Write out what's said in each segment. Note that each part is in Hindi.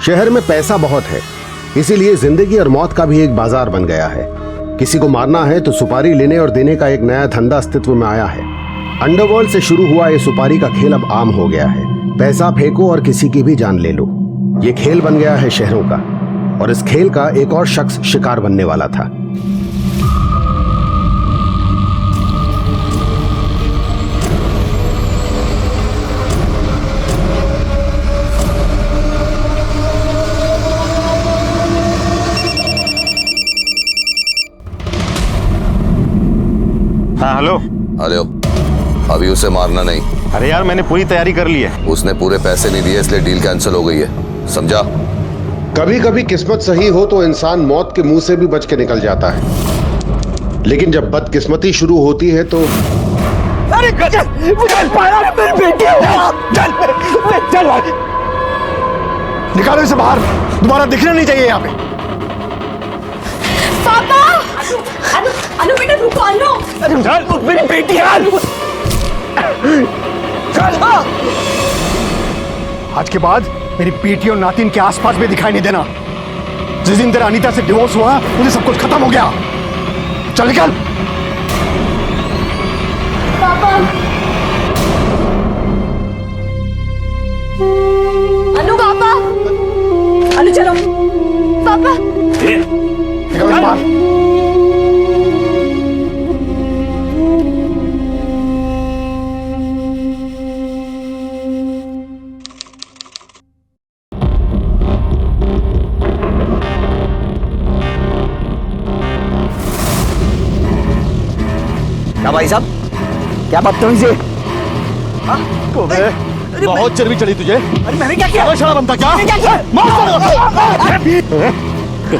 शहर में पैसा बहुत है, इसीलिए जिंदगी और मौत का भी एक बाजार बन गया है। किसी को मारना है तो सुपारी लेने और देने का एक नया धंधा अस्तित्व में आया है। अंडरवर्ल्ड से शुरू हुआ ये सुपारी का खेल अब आम हो गया है। पैसा फेंको और किसी की भी जान ले लो, ये खेल बन गया है शहरों का। और इस खेल का एक और शख्स शिकार बनने वाला था। हाँ हेलो। हेलो, अभी उसे मारना नहीं। अरे यार मैंने पूरी तैयारी कर ली है। उसने पूरे पैसे नहीं दिए इसलिए डील कैंसिल हो गई है, समझा? कभी कभी किस्मत सही हो तो इंसान मौत के मुंह से भी बच के निकल जाता है, लेकिन जब बदकिस्मती शुरू होती है तो अरे गजब, मुझे पाया मेरी बेटी चल निकालो इसे बाहर, दोबारा दिखना नहीं चाहिए यहाँ पे। पापा! अनु बेटा रुको, अनु! अरे चल, मेरी बेटी है। चल। आज के बाद मेरी बेटी और नातिन के आसपास भी दिखाई नहीं देना। जिस दिन तेरा अनीता से डिवोर्स हुआ मुझे सब कुछ खत्म हो गया। चल निकल। पापा! अनु पापा! अनु चलो पापा! निकल बाहर। क्या भाई साहब, क्या बदतमीजी है? बहुत चर्बी चढ़ी तुझे। अरे मैंने क्या किया? शराब बनता क्या?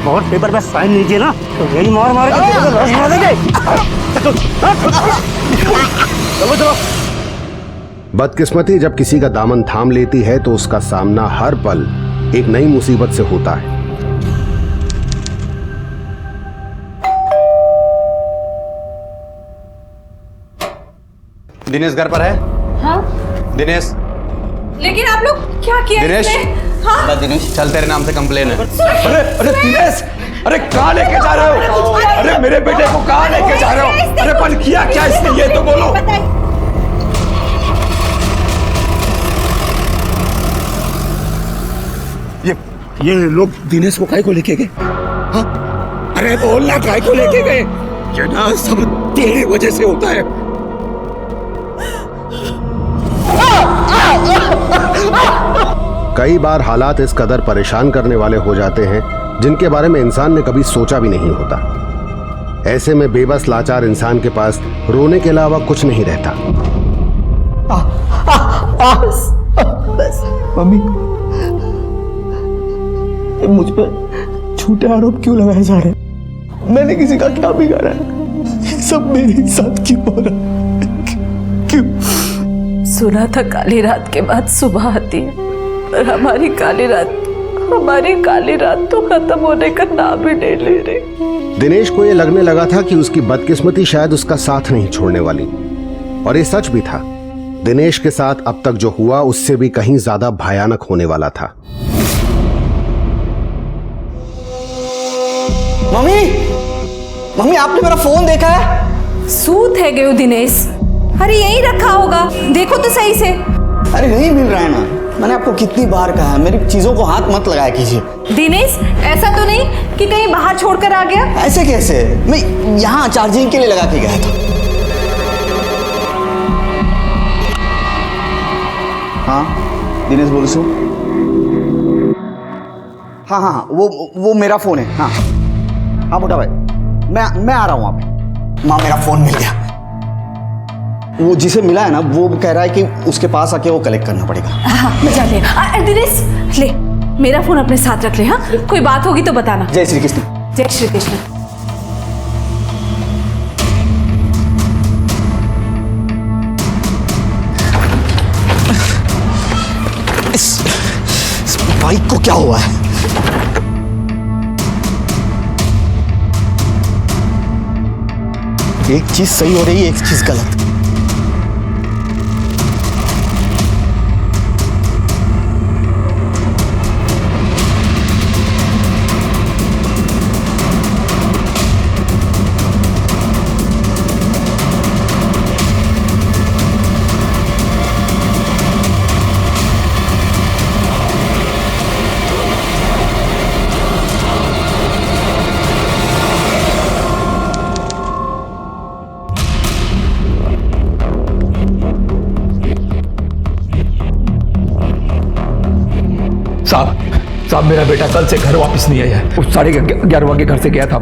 और पेपर पे साइन लीजिए ना तो यही मार मार देंगे। बदकिस्मती जब किसी का दामन थाम लेती है तो उसका सामना हर पल एक नई मुसीबत से होता है। दिनेश घर पर है? हाँ? दिनेश, लेकिन आप लोग क्या किया दिनेश? इसमें? हाँ? दिनेश चल, तेरे नाम से कंप्लेन है। अरे अरे दिनेश, अरे कहाँ लेके जा रहे हो? अरे मेरे बेटे को कहाँ लेके जा रहे हो? अरे पर किया क्या इसने, ये तो बोलो। ये लोग दिनेश को काय को लेके गए? हाँ? अरे बोलना काय को लेके गए? ये ना सब तेरी वजह से होता है। कई बार हालात इस कदर परेशान करने वाले हो जाते हैं जिनके बारे में इंसान ने कभी सोचा भी नहीं होता। ऐसे में बेबस लाचार इंसान के पास रोने के अलावा कुछ नहीं रहता। बस मम्मी, मुझ पर झूठे आरोप क्यों लगाए जा रहे हैं? मैंने किसी का क्या बिगाड़ा है? सब मेरे साथ क्यों हो रहा है? क्यों? सुना था काली रात के बाद सुबह आती है, पर हमारी काली रात तो खत्म होने का नाम ही नहीं ले रही। दिनेश को यह लगने लगा था कि उसकी बदकिस्मती शायद उसका साथ नहीं छोड़ने वाली, और ये सच भी था। दिनेश के साथ अब तक जो हुआ उससे भी कहीं ज्यादा भयानक होने वाला था। मम्मी, आपने मेरा फोन देखा है? सूत है गयो दिनेश। अरे यहीं रखा होगा, देखो तो सही से। अरे नहीं मिल रहा है ना। मैंने आपको कितनी बार कहा है मेरी चीजों को हाथ मत लगाया कीजिए। दिनेश, ऐसा तो नहीं कि कहीं बाहर छोड़कर आ गया? ऐसे कैसे? मैं यहाँ चार्जिंग के लिए लगा के गया था। हाँ दिनेश बोल सो। हाँ, वो मेरा फोन है। हाँ मोटा भाई, मैं आ रहा हूँ वहाँ पे। माँ, मेरा फोन मिल गया। वो जिसे मिला है ना, वो कह रहा है कि उसके पास आके वो कलेक्ट करना पड़ेगा। हाँ, जा ले। दिनेश ले, मेरा फोन अपने साथ रख ले। हाँ, कोई बात होगी तो बताना। जय श्री कृष्ण। जय श्री कृष्ण। इस बाइक को क्या हुआ है? एक चीज सही हो रही है, एक चीज गलत। साहब मेरा बेटा कल से घर वापस नहीं आया है। वो 11:30 के घर से गया था।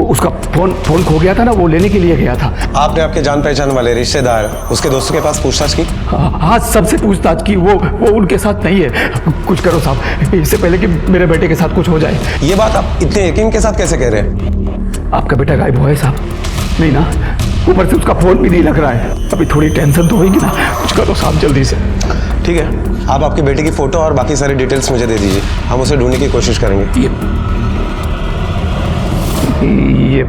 उसका फोन खो गया था ना, वो लेने के लिए गया था। आपने आपके जान पहचान वाले रिश्तेदार उसके दोस्तों के पास पूछताछ की? हाँ, सबसे पूछताछ की। वो उनके साथ नहीं है। कुछ करो साहब, इससे पहले कि मेरे बेटे के साथ कुछ हो जाए। ये बात आप इतने यकीन के साथ कैसे कह रहे हैं? आपका बेटा गायब हुआ है साहब। नहीं ना, ऊपर से उसका फोन भी नहीं लग रहा है। अभी थोड़ी टेंशन तो होगी ना। कुछ करो साहब जल्दी से। ठीक है, आप आपके बेटे की फोटो और बाकी सारी डिटेल्स मुझे दे दीजिए, हम उसे ढूंढने की कोशिश करेंगे। ये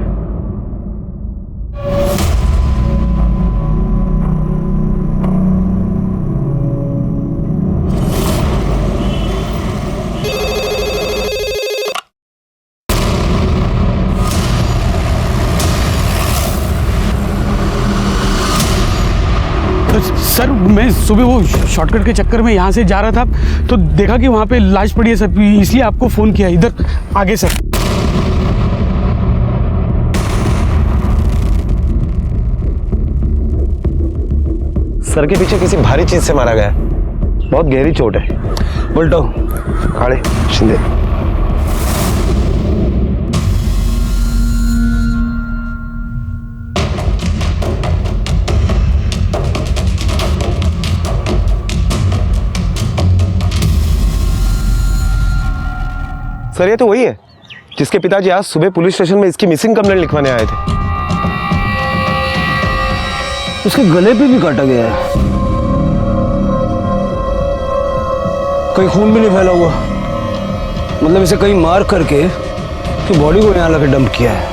सर, मैं सुबह वो शॉर्टकट के चक्कर में यहाँ से जा रहा था तो देखा कि वहाँ पे लाश पड़ी है सर, इसलिए आपको फ़ोन किया। इधर आगे सर। सर के पीछे किसी भारी चीज से मारा गया है, बहुत गहरी चोट है। बोल्टो खाड़े शिंदे। सर ये तो वही है जिसके पिताजी आज सुबह पुलिस स्टेशन में इसकी मिसिंग कंप्लेंट लिखवाने आए थे। उसके गले पे भी काटा गया है, कहीं खून भी नहीं फैला हुआ। मतलब इसे कहीं मार करके कि बॉडी को यहाँ लाकर डंप किया है।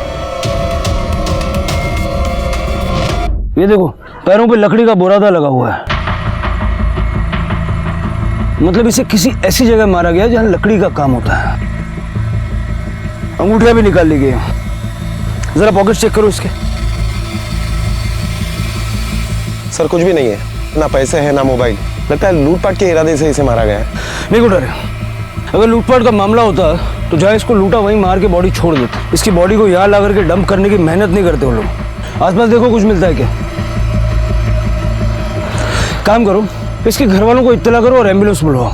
ये देखो, पैरों पे लकड़ी का बोरादा लगा हुआ है। मतलब इसे किसी ऐसी जगह मारा गया जहां लकड़ी का काम होता है। अंगूठियां भी निकाल ली गई। जरा पॉकेट चेक करो इसके। सर कुछ भी नहीं है, ना पैसे हैं ना मोबाइल। लगता है लूटपाट के इरादे से इसे मारा गया है। नहीं गुडर, अगर लूटपाट का मामला होता तो जहाँ इसको लूटा वहीं मार के बॉडी छोड़ देते। इसकी बॉडी को यहाँ ला करके डंप करने की मेहनत नहीं करते वो लोग। आसपास देखो कुछ मिलता है क्या। काम करो, इसके घर वालों को इत्तला करो और एम्बुलेंस बुलवाओ।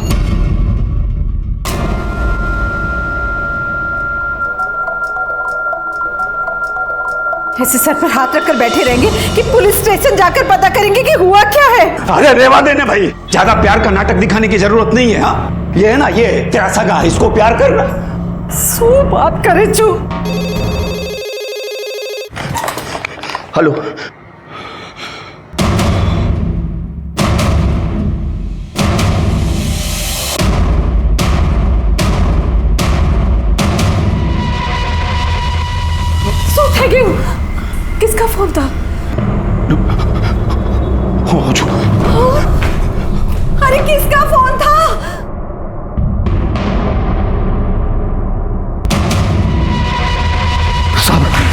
ऐसे सर पर हाथ रखकर बैठे रहेंगे कि पुलिस स्टेशन जाकर पता करेंगे कि हुआ क्या है। अरे रेवा देने भाई, ज्यादा प्यार का नाटक दिखाने की जरूरत नहीं है। हाँ, ये है ना, ये तेरा सगा, इसको प्यार करना। सो बात करे चू। हेलो, किसका फोन था? अरे किसका फोन था?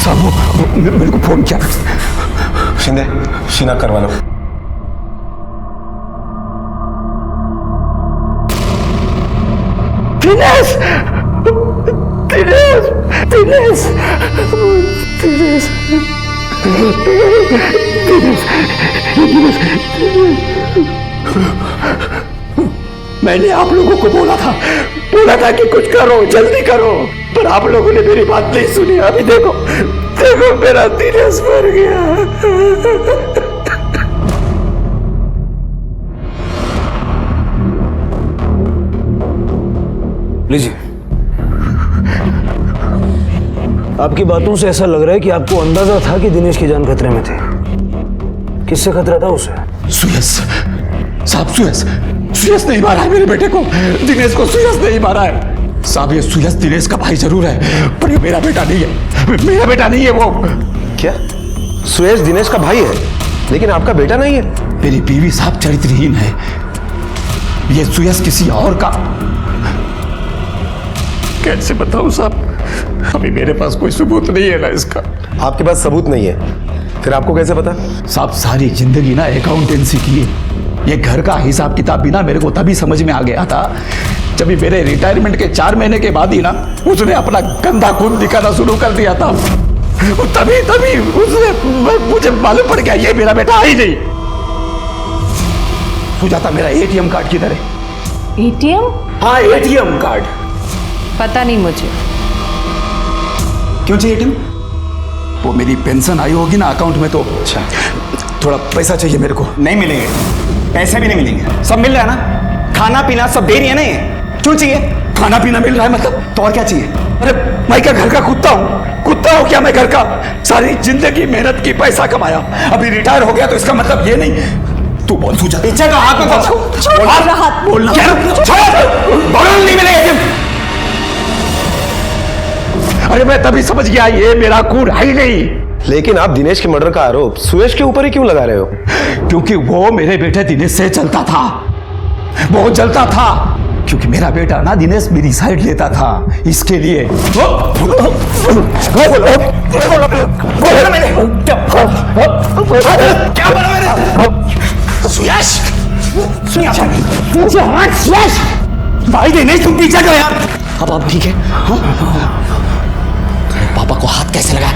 साहब वो मेरे को फोन किया। शिंदे, शीना करवा लो। दिनेश, दिनेश, दिनेश, दिनेश, मैंने आप लोगों को बोला था कि कुछ करो, जल्दी करो, पर आप लोगों ने मेरी बात नहीं सुनी। अभी देखो देखो, मेरा दिनेश मर गया। लीजिए, आपकी बातों से ऐसा लग रहा है कि आपको अंदाजा था कि दिनेश की जान खतरे में थी। किससे खतरा था उसे? सुयस साहब, सुयस नहीं मारा है मेरे बेटे को। दिनेश को सुयस नहीं मारा है साहब। ये सुयस दिनेश का भाई जरूर है, पर ये मेरा बेटा नहीं है। मेरा बेटा नहीं है वो। क्या सुयश दिनेश का भाई है लेकिन आपका बेटा नहीं है? मेरी बीवी साहब चरित्रहीन है। ये सुयस किसी और का। कैसे बताऊं साहब, अभी मेरे पास कोई सबूत नहीं है ना इसका। आपके पास सबूत नहीं है, फिर आपको कैसे पता? साहब सारी जिंदगी ना अकाउंटेंसी की है। ये घर का हिसाब किताब भी ना मेरे को तभी समझ में आ गया था जब भी मेरे रिटायरमेंट के 4 महीने के बाद ही ना उसने अपना गंदा खून दिखाना शुरू कर दिया था। तभी उसने मुझे मालूम पड़ गया ये मेरा बेटा ही नहीं। सुजाता, मेरा ATM कार्ड किधर है? एटीएम? हाँ, एटीएम कार्ड। पता नहीं मुझे। क्यों चाहिए एटीएम? वो मेरी पेंशन आई होगी ना अकाउंट में, तो अच्छा थोड़ा पैसा चाहिए मेरे को। नहीं मिलेंगे, पैसे भी नहीं मिलेंगे। सब मिल रहा है ना, खाना पीना सब दे रही है ना ये। क्यों चाहिए? खाना पीना मिल रहा है मतलब? तो और क्या चाहिए? अरे मैं क्या घर का कुत्ता हूँ? कुत्ता हूँ क्या मैं घर का? सारी जिंदगी मेहनत की पैसा कमाया, अभी रिटायर हो गया तो इसका मतलब ये नहीं। तू बोल, तू जा। पीछे का हाथ में छोड़ मेरा हाथ। बोलना बोल नहीं मिलेगा। अरे मैं तभी समझ गया ये मेरा खून है ही नहीं। लेकिन आप दिनेश के मर्डर का आरोप सुयश के ऊपर ही क्यों लगा रहे हो? क्योंकि वो मेरे बेटे दिनेश से चलता था, बहुत जलता था। क्योंकि मेरा बेटा ना दिनेश मेरी साइड लेता था, इसके लिए। भाई दिनेश तुम पीछे जाओ यार। अब ठीक है? पापा को हाथ कैसे लगा?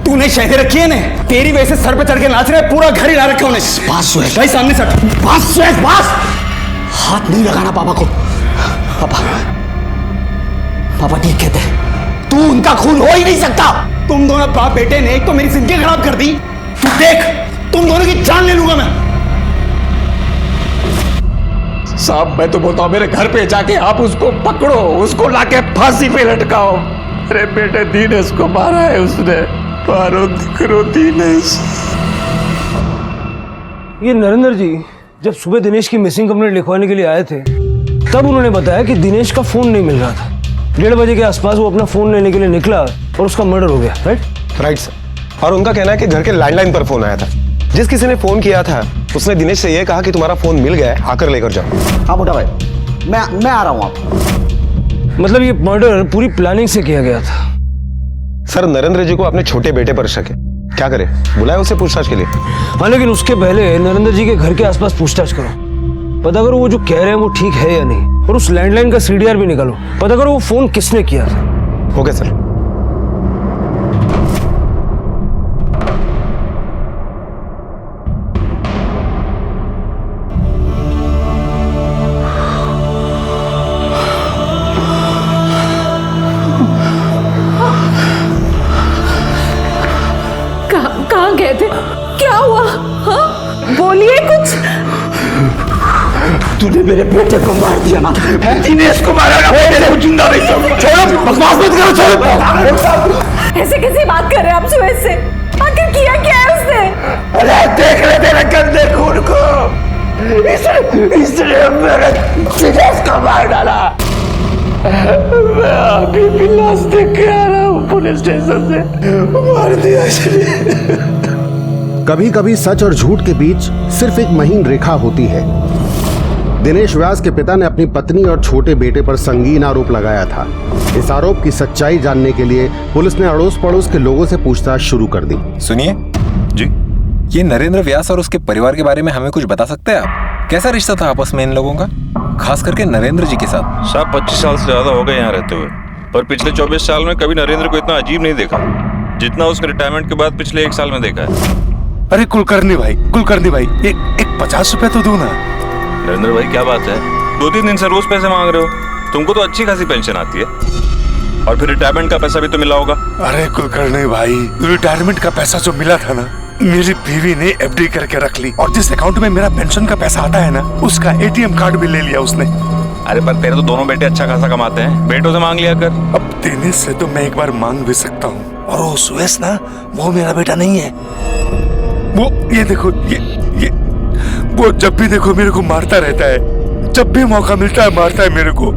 तूने शहद रखी है ने, तेरी वजह से सर पे चढ़ के नाच रहे, पूरा घर हिला रखा उन्हें। बास सुरेश भाई सामने से बास सुरेश बास। हाथ नहीं लगाना पापा को। पापा ठीक कहते हैं, तू उनका खून हो ही नहीं सकता। तुम दोनों बाप बेटे ने एक तो मेरी जिंदगी खराब कर दी, तू देख तुम दोनों की जान ले लूंगा मैं। साहब मैं तो बोलता हूं मेरे घर पे जाके आप उसको पकड़ो, उसको लाके फांसी पे लटकाओ। अरे बेटे दिनेश को मारा है उसने, मारो दिकरो दिनेश। ये नरेंद्र जी जब सुबह दिनेश की मिसिंग कंप्लेंट लिखवाने के लिए आए थे, तब उन्होंने बताया कि दिनेश का फोन नहीं मिल रहा था। 1:30 बजे के आसपास वो अपना फोन लेने के लिए निकला और उसका मर्डर हो गया। Right sir. और उनका कहना है कि घर के लैंडलाइन पर फोन आया था। जिस किसी ने फोन किया था उसने दिनेश से यह कहा कि तुम्हारा फोन मिल गया है, आकर लेकर जाओ। हाँ मोटा भाई, मैं आ रहा हूँ। आप मतलब ये मर्डर पूरी प्लानिंग से किया गया था। सर नरेंद्र जी को अपने छोटे बेटे पर शक है, क्या करे? बुलाए उसे पूछताछ के लिए। हाँ लेकिन उसके पहले नरेंद्र जी के घर के आसपास पूछताछ करो, पता करो वो जो कह रहे हैं वो ठीक है या नहीं। और उस लैंडलाइन का सीडीआर भी निकालो, पता करो वो फोन किसने किया था। Okay sir. कहाँ गए थे? क्या हुआ? हाँ बोलिए कुछ। तूने मेरे बेटे को मार दिया ना, दिनेश को मारा ना, बेटे को जिंदा नहीं छोड़ूंगा। छोड़ो, बकवास मत करो, छोड़ो। ऐसे कैसी बात कर रहे हैं आप सुबह से? आखिर किया क्या है उसने? अरे देख ले तेरे गंदे खून को, इसने मेरे दिनेश को मार डाला। मैं अभी भी लाश देख के आ रहा हूँ पुलिस स्टेशन से, मार दिया इसने। कभी कभी सच और झूठ के बीच सिर्फ एक महीन रेखा होती है। दिनेश व्यास के पिता ने अपनी पत्नी और छोटे बेटे पर संगीन आरोप लगाया था। इस आरोप की सच्चाई जानने के लिए पुलिस ने अड़ोस पड़ोस के लोगों से पूछताछ शुरू कर दी। सुनिए जी, ये नरेंद्र व्यास और उसके परिवार के बारे में हमें कुछ बता सकते हैं आप? कैसा रिश्ता था आपस में इन लोगों का, खास करके नरेंद्र जी के साथ? साहब 25 साल से ज्यादा हो गए यहाँ रहते हुए, पर पिछले 24 साल में कभी नरेंद्र को इतना अजीब नहीं देखा जितना उसके रिटायरमेंट के बाद पिछले 1 साल में देखा है। अरे कुलकर्णी भाई, एक 50 रुपए तो दो ना। नरेंद्र भाई क्या बात है, 2-3 दिन से रोज पैसे मांग रहे हो? तुमको तो अच्छी खासी पेंशन आती है, और फिर रिटायरमेंट का पैसा भी तो मिला होगा। अरे कुलकर्णी भाई, रिटायरमेंट का पैसा जो मिला था ना, मेरी बीवी ने एफडी करके रख ली, और जिस अकाउंट में मेरा पेंशन का पैसा आता है ना, उसका एटीएम कार्ड भी ले लिया उसने। अरे पर तेरे तो दोनों बेटे अच्छा खासा कमाते हैं, बेटों से मांग लिया कर। अब देने से तो मैं एक बार मांग भी सकता हूँ, और वो सुयश ना, वो मेरा बेटा नहीं है। वो ये देखो, ये वो जब भी देखो मेरे को मारता रहता है, जब भी मौका मिलता है मारता है मेरे को।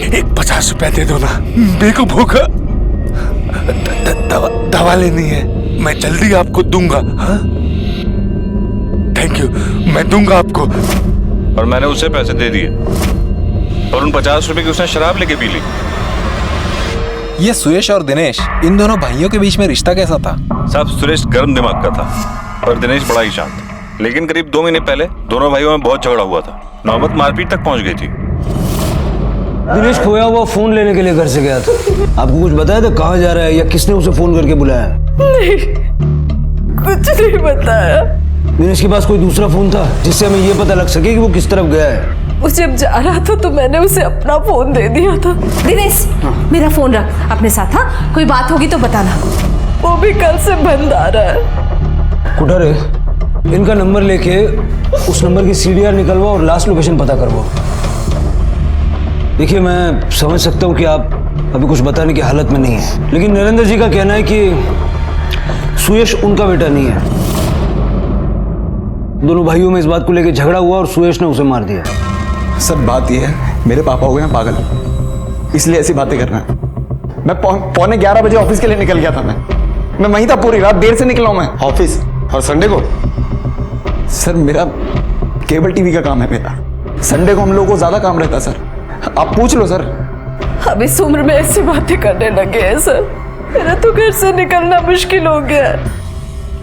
एक 50 रुपए दे दो ना, मेरे को भूखा दवा लेनी है, मैं जल्दी आपको दूंगा। हाँ थैंक यू, मैं दूंगा आपको। और मैंने उसे पैसे दे दिए, और उन 50 रुपए की उसने शराब लेके पी ली। ये सुयश और दिनेश, इन दोनों भाइयों के बीच में रिश्ता कैसा था? साहब सुरेश गर्म दिमाग का था और दिनेश बड़ा ही शांत। लेकिन करीब 2 महीने पहले दोनों भाइयों में बहुत झगड़ा हुआ था, नौबत मारपीट तक पहुंच गई थी। दिनेश खोया हुआ फोन लेने के लिए घर से गया था। आपको कुछ बताया था कहाँ जा रहा है या किसने उसे फोन करके बुलाया? नहीं, कुछ नहीं बताया। दिनेश के पास कोई दूसरा फोन था जिससे हमें ये पता लग सके कि वो किस तरफ गया है? वो जब जा रहा था तो मैंने उसे अपना फोन दे दिया था। दिनेश, मेरा फोन रख अपने साथ। हाँ, कोई बात होगी तो बताना। वो भी कल से बंद आ रहा है। कुटारे, इनका नंबर लेके उस नंबर की सीडीआर निकलवाओ और लास्ट लोकेशन पता करवाओ। देखिए, मैं समझ सकता हूँ कि आप अभी कुछ बताने की हालत में नहीं है, लेकिन नरेंद्र जी का कहना है कि सुयश उनका बेटा नहीं है। दोनों भाइयों में इस बात को लेकर झगड़ा हुआ और सुयश ने उसे मार दिया। सर, बात यह है, मेरे पापा हो गए हैं पागल, इसलिए ऐसी बातें कर रहे हैं। मैं 11:15 बजे ऑफिस के लिए निकल गया था। मैं वहीं था पूरी रात, देर से निकला हूं मैं ऑफिस। और संडे को सर मेरा केबल टीवी का काम है मेरा। संडे को हम लोगों को ज्यादा काम रहता है सर, आप पूछ लो सर। अब इस उम्र में ऐसी बातें करने लगे हैं सर। मेरा तो घर से निकलना मुश्किल हो गया है।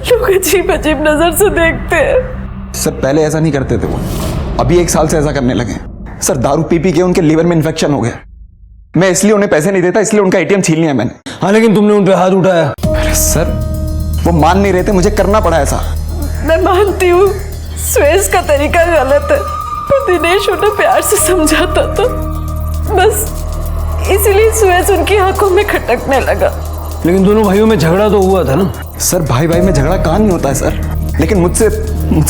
लोग अजीब अजीब नजर से देखते हैं। सर पहले ऐसा नहीं करते थे वो, अभी 1 साल से ऐसा करने लगे। सर दारू पी पी के उनके लीवर में इन्फेक्शन हो गया। मैं इसलिए उन्हें पैसे नहीं देता, इसलिए उनका एटीएम छीन लिया मैंने। हाँ, लेकिन तुमने उन पे हाथ उठाया। अरे सर, वो मान नहीं रहे थे, मुझे करना पड़ा ऐसा। मैं मानती हूँ सुयश का तरीका गलत है, पर दिनेश उन्हें प्यार से समझाता था, बस इसीलिए सुयश उनकी आंखों में खटकने लगा। लेकिन दोनों भाइयों में झगड़ा तो हुआ था ना? सर भाई भाई में झगड़ा कहाँ नहीं होता है सर, लेकिन मुझसे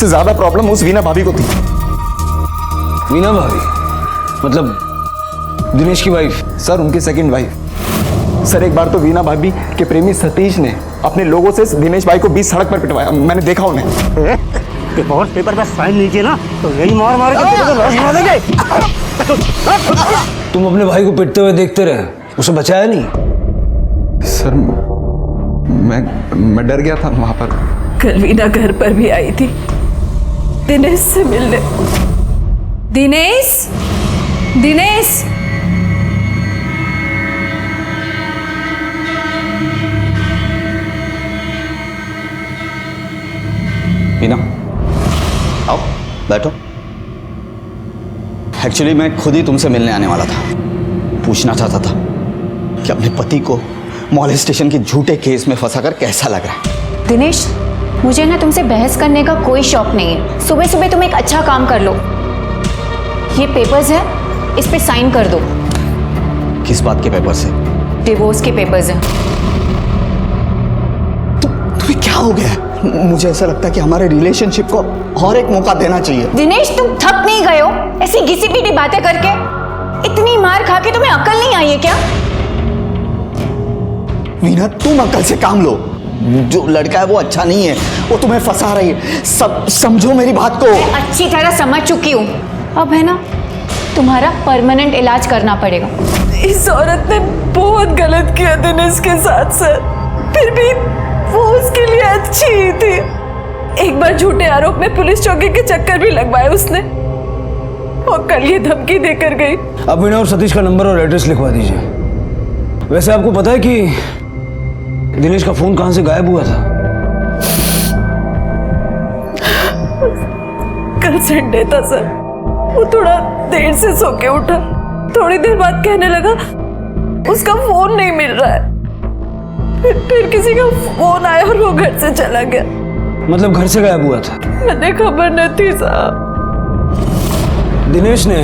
ज्यादा प्रॉब्लम उस वीना भाभी को थी। वीना भाभी मतलब दिनेश की वाइफ? सर उनकी सेकंड वाइफ। सर एक बार तो वीना भाभी के प्रेमी सतीश ने अपने लोगों से दिनेश भाई को 20 सड़क पर पिटवाया, मैंने देखा उन्हें। बहुत पेपर पे साइन लीजिए ना तो यही मार मार के तुम अपने भाई को पिटते हुए देखते रहे, उसे बचाया नहीं? सर मैं डर गया था वहां पर। कल वीना घर पर भी आई थी दिनेश से मिलने। दिनेश, दिनेश, वीना आओ बैठो। एक्चुअली मैं खुद ही तुमसे मिलने आने वाला था। पूछना चाहता था कि अपने पति को मॉलेस्टेशन के झूठे केस में फंसाकर कैसा लग रहा है। दिनेश, मुझे ना तुमसे बहस करने का कोई शौक नहीं है। सुबह सुबह तुम एक अच्छा काम कर लो, ये पेपर्स है, इस पे साइन कर दो। किस बात के पेपर्स है? डिवोर्स के पेपर्स हैं। तुम्हें क्या हो गया? मुझे ऐसा लगता है कि हमारे रिलेशनशिप को और एक मौका देना चाहिए। दिनेश, तुम थक नहीं गए हो ऐसी घिसी पीटी बातें करके? इतनी मार खा के तुम्हें अकल नहीं आई है क्या? वीना तुम अकल से काम लो। जो लड़का है वो अच्छा नहीं है, वो तुम्हें फंसा रही है। सब समझो मेरी बात को। मैं अच्छी तरह समझ चुकी हूँ। अब है ना, तुम्हारा परमानेंट इलाज करना पड़ेगा। इस औरत ने बहुत गलत किया दिनेश के साथ सर, फिर भी वो उसके लिए अच्छी ही थी। एक बार झूठे आरोप में पुलिस चौकी के चक्कर भी लगवाए उसने, और कल ये धमकी देकर गई। अब वीना और सतीश का नंबर और एड्रेस लिखवा दीजिए। वैसे आपको पता है कि दिनेश का फोन कहां से गायब हुआ था? कल संडे था सर, वो थोड़ा देर से सो के उठा। थोड़ी देर बाद कहने लगा उसका फोन नहीं मिल रहा है। फिर किसी का फोन आया और वो घर से चला गया। मतलब घर से गायब हुआ था? मुझे खबर नहीं थी साहब। दिनेश ने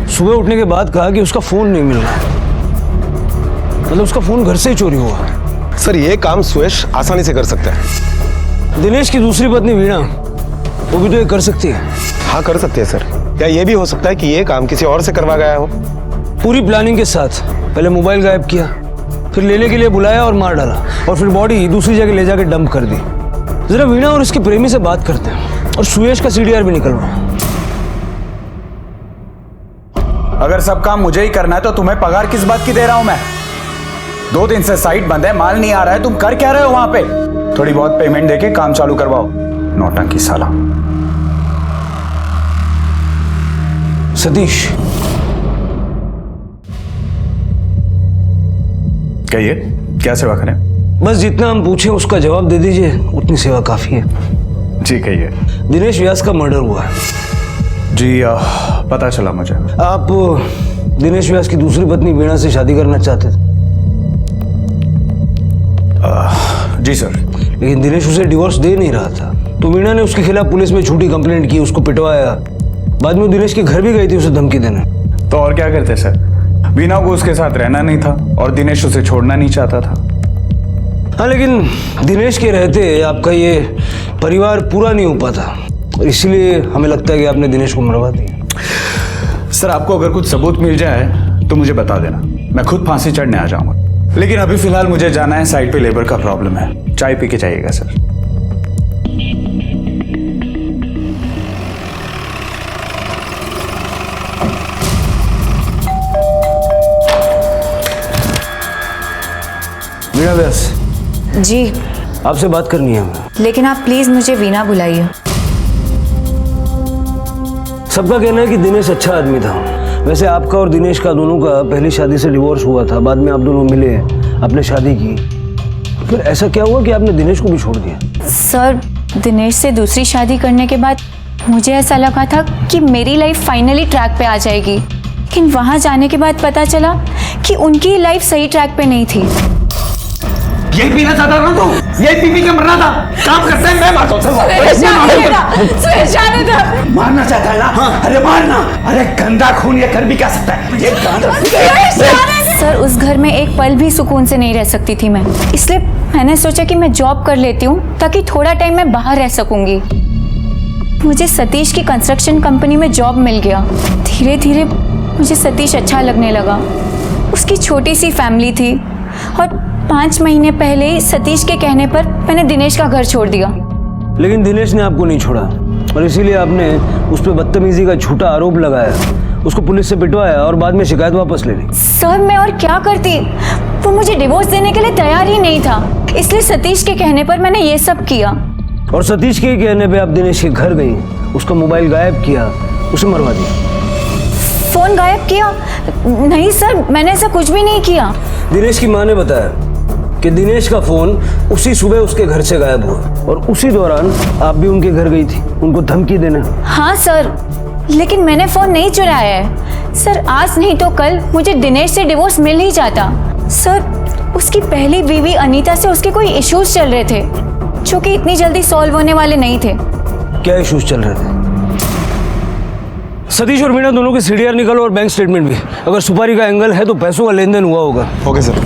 सुबह उठने के बाद कहा कि उसका फोन नहीं मिल रहा, मतलब उसका फोन घर से ही चोरी हुआ। सर ये काम सुयश आसानी से कर सकता है। दिनेश की दूसरी पत्नी वीणा, वो भी तो ये कर सकती है। हाँ कर सकती है सर। या ये भी हो सकता है कि ये काम किसी और से करवा गया हो। पूरी प्लानिंग के साथ पहले मोबाइल गायब किया, फिर लेने के लिए बुलाया और मार डाला, और फिर बॉडी दूसरी जगह ले जाकर डंप कर दी। जरा वीणा और इसके प्रेमी से बात करते हैं और सुयश का सीडीआर भी निकलवा। अगर सब काम मुझे ही करना है तो तुम्हें पगार किस बात की दे रहा हूं मैं? 2 दिन से साइट बंद है, माल नहीं आ रहा है, तुम कर क्या रहे हो वहां पे? थोड़ी बहुत पेमेंट देके काम चालू करवाओ। नौटंकी साला। सतीश, कहिए क्या सेवा करें? बस जितना हम पूछे उसका जवाब दे दीजिए, उतनी सेवा काफी है। जी कहिए। दिनेश व्यास का मर्डर हुआ है। जी पता चला मुझे। आप दिनेश व्यास की दूसरी पत्नी वीणा से शादी करना चाहते थे? जी सर। लेकिन दिनेश उसे डिवोर्स दे नहीं रहा था। तो वीणा ने उसके खिलाफ पुलिस में झूठी कंप्लेंट की, उसको पिटवाया। बाद में वो दिनेश के घर भी गई थी उसे धमकी देने। तो और क्या करते सर, वीणा को उसके साथ रहना नहीं था और दिनेश उसे छोड़ना नहीं चाहता था। हाँ, लेकिन दिनेश के रहते आपका ये परिवार पूरा नहीं हो पाता, और इसलिए हमें लगता है कि आपने दिनेश को मरवा दिया। सर आपको अगर कुछ सबूत मिल जाए तो मुझे बता देना, मैं खुद फांसी चढ़ने आ जाऊंगा। लेकिन अभी फिलहाल मुझे जाना है, साइड पे लेबर का प्रॉब्लम है। चाय पी के जाइएगा सर। वीणा व्यास जी, आपसे बात करनी है हमें। लेकिन आप प्लीज मुझे वीणा बुलाइए। सबका कहना है कि दिनेश अच्छा आदमी था। वैसे आपका और दिनेश का दोनों का पहली शादी से डिवोर्स हुआ था, बाद में आप दोनों मिले, आपने शादी की, फिर ऐसा क्या हुआ कि आपने दिनेश को भी छोड़ दिया? सर, दिनेश से दूसरी शादी करने के बाद मुझे ऐसा लगा था कि मेरी लाइफ फाइनली ट्रैक पे आ जाएगी, लेकिन वहां जाने के बाद पता चला कि उनकी लाइफ सही ट्रैक पे नहीं थी। यही पीना चाहता था तू? यही पी के मरना था? काम करते हैं, मैं मारता हूँ। मारना चाहता है ना? हाँ। अरे मारना, अरे गंदा खून ये कर भी क्या सकता है? ये सर, उस घर में एक पल भी सुकून से नहीं रह सकती थी मैं, इसलिए मैंने सोचा कि मैं जॉब कर लेती हूँ ताकि थोड़ा टाइम मैं बाहर रह सकूंगी। मुझे सतीश की कंस्ट्रक्शन कंपनी में जॉब मिल गया। धीरे धीरे मुझे सतीश अच्छा लगने लगा। उसकी छोटी सी फैमिली थी और 5 महीने पहले ही सतीश के कहने पर मैंने दिनेश का घर छोड़ दिया। लेकिन दिनेश ने आपको नहीं छोड़ा और इसीलिए आपने उस पर बदतमीजी का झूठा आरोप लगाया, उसको पुलिस से पिटवाया और बाद में शिकायत वापस ले ली। सर, मैं और क्या करती? वो मुझे डिवोर्स देने के लिए तैयार ही नहीं था, इसलिए सतीश के कहने पर मैंने ये सब किया। और सतीश के कहने पे आप दिनेश के घर गई, उसका मोबाइल गायब किया, उसे मरवा दिया। फोन गायब किया? नहीं सर, मैंने ऐसा कुछ भी नहीं किया। दिनेश की माँ ने बताया कि दिनेश का फोन उसी सुबह उसके घर से गायब हुआ और उसी दौरान आप भी उनके घर गई थी उनको धमकी देने। हाँ सर, लेकिन मैंने फोन नहीं चुराया है। सर, आज नहीं तो कल मुझे दिनेश से डिवोर्स मिल ही जाता। सर, उसकी पहली बीवी अनीता से उसके कोई इश्यूज चल रहे थे जो कि इतनी जल्दी सॉल्व होने वाले नहीं थे। क्या इश्यूज चल रहे थे? सतीश और मीना दोनों के सीडीआर निकालो और बैंक स्टेटमेंट भी। अगर सुपारी का एंगल है तो पैसों का लेन देन हुआ होगा। Okay sir.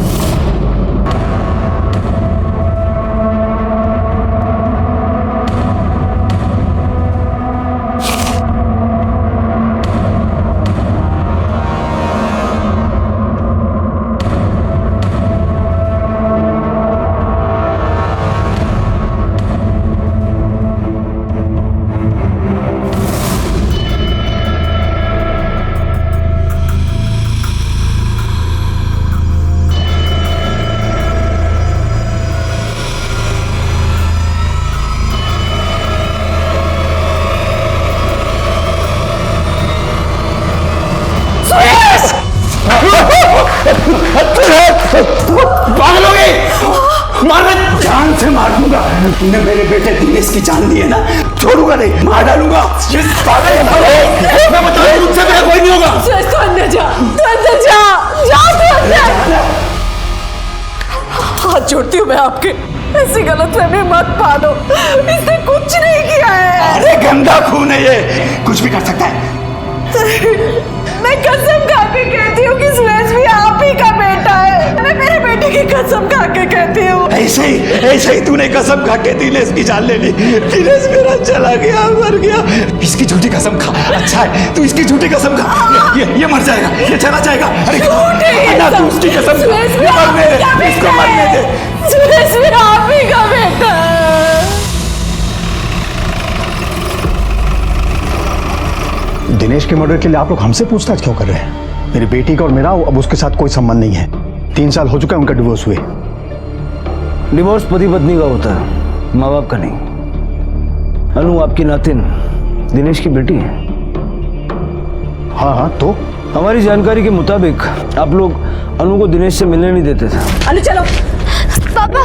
पागल हो गई? मारना, जान से मार दूंगा। तूने मेरे बेटे दिनेश की जान ली है ना, छोड़ूंगा नहीं, मार डालूंगा। मैं बता रहा हूं, मुझसे मेरा कोई नहीं होगा। तू अंदर जा, तू अंदर जा, जा तू अंदर। हाथ जोड़ती हूँ मैं आपके, ऐसी गलतफहमी मत पालो, इसने कुछ नहीं किया है। अरे गंदा खून है ये, कुछ भी कर सकता है। मैं कसम खा के कहती हूँ कि सुरेश भी आप ही का बेटा है। मैं मेरे बेटे की कसम खा के कहती हूँ। ऐसे ही तूने कसम खा के दिनेश की जान ले ली। दिनेश मेरा चला गया, मर गया। इसकी झूठी कसम खा। अच्छा है, तू इसकी झूठी कसम खा। ये मर जाएगा, ये चला जाएगा। अरे तू उसकी कसम खा, इसको मरने दे। सुरेश भी आप ही का बेटा है। दिनेश के मर्डर के लिए आप लोग हमसे पूछताछ क्यों कर रहे हैं? मेरी बेटी का और मेरा अब उसके साथ कोई संबंध नहीं है। 3 साल हो चुका है उनका डिवोर्स हुए। डिवोर्स पति पत्नी का होता है, माँ बाप का नहीं। अनु आपकी नातिन दिनेश की बेटी है। हाँ, तो हमारी जानकारी के मुताबिक आप लोग अनु को दिनेश से मिलने नहीं देते थे। अनु चलो। पापा।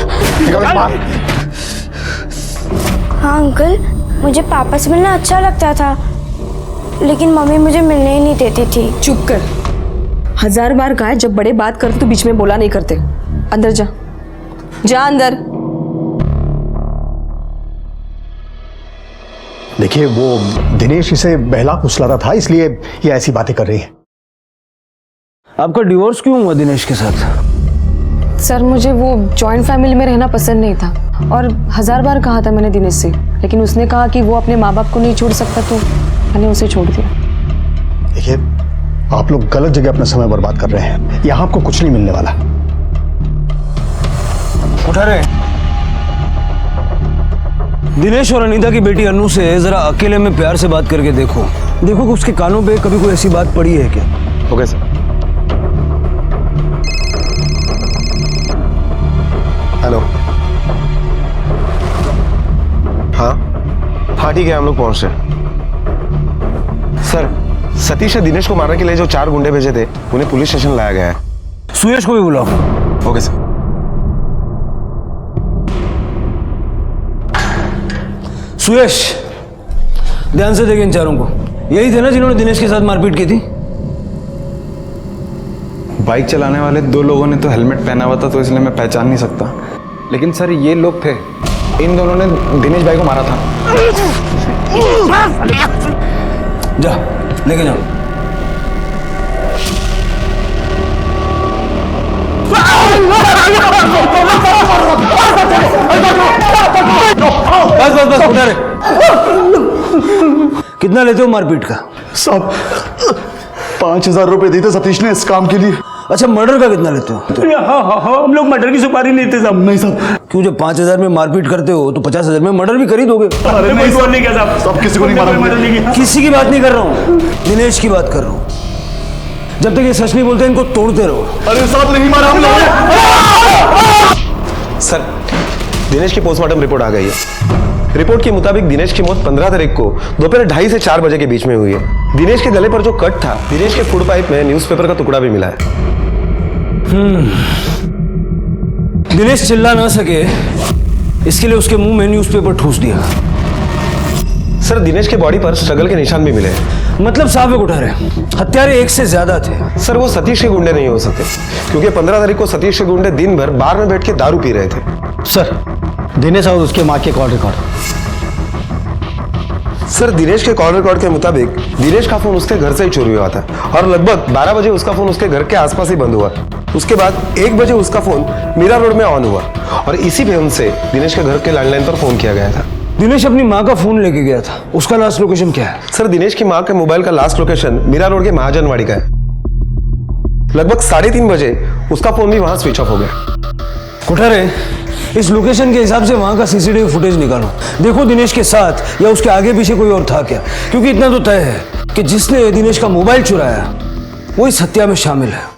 हाँ अंकल, मुझे पापा से मिलना अच्छा लगता था, लेकिन मम्मी मुझे मिलने ही नहीं देती थी। चुप कर। 1000 बार कहा है, जब बड़े बात करते तो बीच में बोला नहीं करते। अंदर जा, जा अंदर। देखिए वो दिनेश इसे बहला फुसला रहा था, इसलिए ये ऐसी बातें कर रही है। आपका डिवोर्स क्यों हुआ दिनेश के साथ? सर मुझे वो जॉइंट फैमिली में रहना पसंद नहीं था और 1000 बार कहा था मैंने दिनेश से, लेकिन उसने कहा कि वो अपने माँ बाप को नहीं छोड़ सकता, तो मैंने उसे छोड़ दिया। देखिए आप लोग गलत जगह अपना समय बर्बाद कर रहे हैं, यहाँ आपको कुछ नहीं मिलने वाला। उठा रहे दिनेश और अनीता की बेटी अनु से जरा अकेले में प्यार से बात करके देखो कि उसके कानों पे कभी कोई ऐसी बात पड़ी है क्या? Okay sir. हेलो। हाँ ठीक है, हम लोग पहुंच रहे हैं। सर सतीश ने दिनेश को मारने के लिए जो 4 गुंडे भेजे थे उन्हें पुलिस स्टेशन लाया गया है। सुयश को भी बुलाओ। Okay sir. सुयश ध्यान से देखें इन चारों को, यही थे ना जिन्होंने दिनेश के साथ मारपीट की थी? बाइक चलाने वाले 2 लोगों ने तो हेलमेट पहना हुआ था, तो इसलिए मैं पहचान नहीं सकता, लेकिन सर ये लोग थे, इन दोनों ने दिनेश भाई को मारा था। जा लेके जाओ। बस बस बस उठा रहे। कितना लेते हो मारपीट का? सब 5000 रुपए देते सतीश ने इस काम के लिए। अच्छा मर्डर का कितना लेते हो? हाँ, हम लोग मर्डर की सुपारी लेते साहब। नहीं साहब। क्यों, जब 5000 में मारपीट करते हो तो 50,000 में मर्डर भी कर ही दोगे? अरे नहीं साहब, नहीं किया साहब। सब किसी को नहीं मारा। किसी की बात नहीं कर रहा हूँ, दिनेश की बात कर रहा हूँ। जब तक ये सच नहीं बोलते इनको तोड़ते रहो। अरे साहब नहीं मारा हम लोगों। सर दिनेश की पोस्टमार्टम रिपोर्ट आ गई है। रिपोर्ट के मुताबिक दिनेश की मौत 15 तारीख को दोपहर 2:30 से 4 बजे के बीच में हुई है। दिनेश के गले पर जो कट था, दिनेश के फूड पाइप में न्यूज़पेपर का टुकड़ा भी मिला है। दिनेश चिल्ला ना सके इसके लिए उसके मुंह में न्यूज़पेपर ठूस दिया। सर दिनेश के बॉडी पर स्ट्रगल के निशान भी मिले हैं। मतलब साफ उठा रहे हत्यारे 1 से ज्यादा थे। सर वो सतीश के गुंडे नहीं हो सकते, क्योंकि 15 तारीख को सतीश के गुंडे दिन भर बार में बैठ के दारू पी रहे थे। सर दिनेश और उसके माँ के कॉल रिकॉर्ड। सर दिनेश के कॉल रिकॉर्ड के मुताबिक दिनेश का फोन उसके घर से ही चोरी हुआ था और लगभग 12 बजे उसका फोन उसके घर के आसपास ही बंद हुआ। उसके बाद 1 बजे उसका फोन मीरा रोड में ऑन हुआ और इसी फोन से दिनेश के घर के लैंडलाइन पर फोन किया गया था। दिनेश अपनी माँ का फोन लेके गया था, उसका लास्ट लोकेशन क्या है? सर दिनेश की माँ के मोबाइल का लास्ट लोकेशन मीरा रोड के महाजनवाड़ी का है। लगभग 3:30 बजे उसका फोन भी वहां स्विच ऑफ हो गया। कुठारे इस लोकेशन के हिसाब से वहां का सीसीटीवी फुटेज निकालो, देखो दिनेश के साथ या उसके आगे पीछे कोई और था क्या, क्योंकि इतना तो तय है कि जिसने दिनेश का मोबाइल चुराया वो इस हत्या में शामिल है।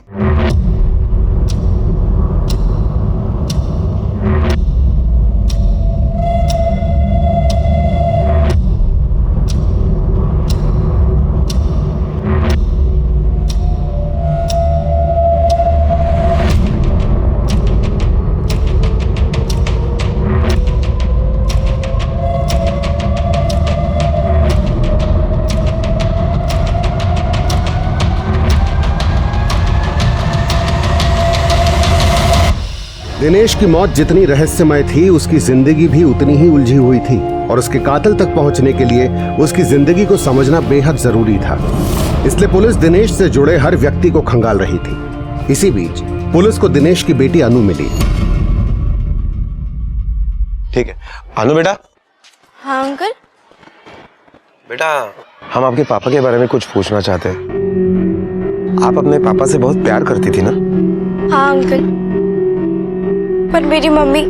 दिनेश की मौत जितनी रहस्यमय थी, उसकी जिंदगी भी उतनी ही उलझी हुई थी और उसके कातिल तक पहुंचने के लिए उसकी जिंदगी को समझना बेहद जरूरी था। इसलिए पुलिस दिनेश से जुड़े हर व्यक्ति को खंगाल रही थी। इसी बीच पुलिस को दिनेश की बेटी अनु मिली। ठीक है अनु बेटा। हाँ अंकल। बेटा हम आपके पापा के बारे में कुछ पूछना चाहते हैं। आप अपने पापा से बहुत प्यार करती थी ना? हाँ अंकल, पर मेरी मम्मी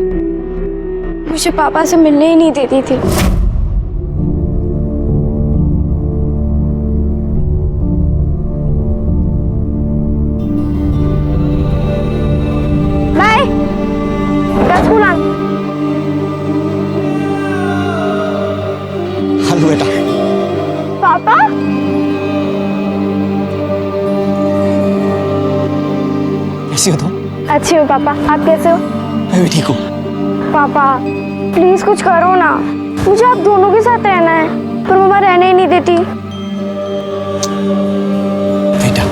मुझे पापा से मिलने ही नहीं देती थी। बाय, स्कूल आ। हेलो बेटा। पापा कैसी हो तुम? अच्छी हूँ पापा, आप कैसे हो? मैं भी ठीक हूँ। पापा प्लीज कुछ करो ना, मुझे आप दोनों के साथ रहना है, पर मम्मा रहने ही नहीं देती। बेटा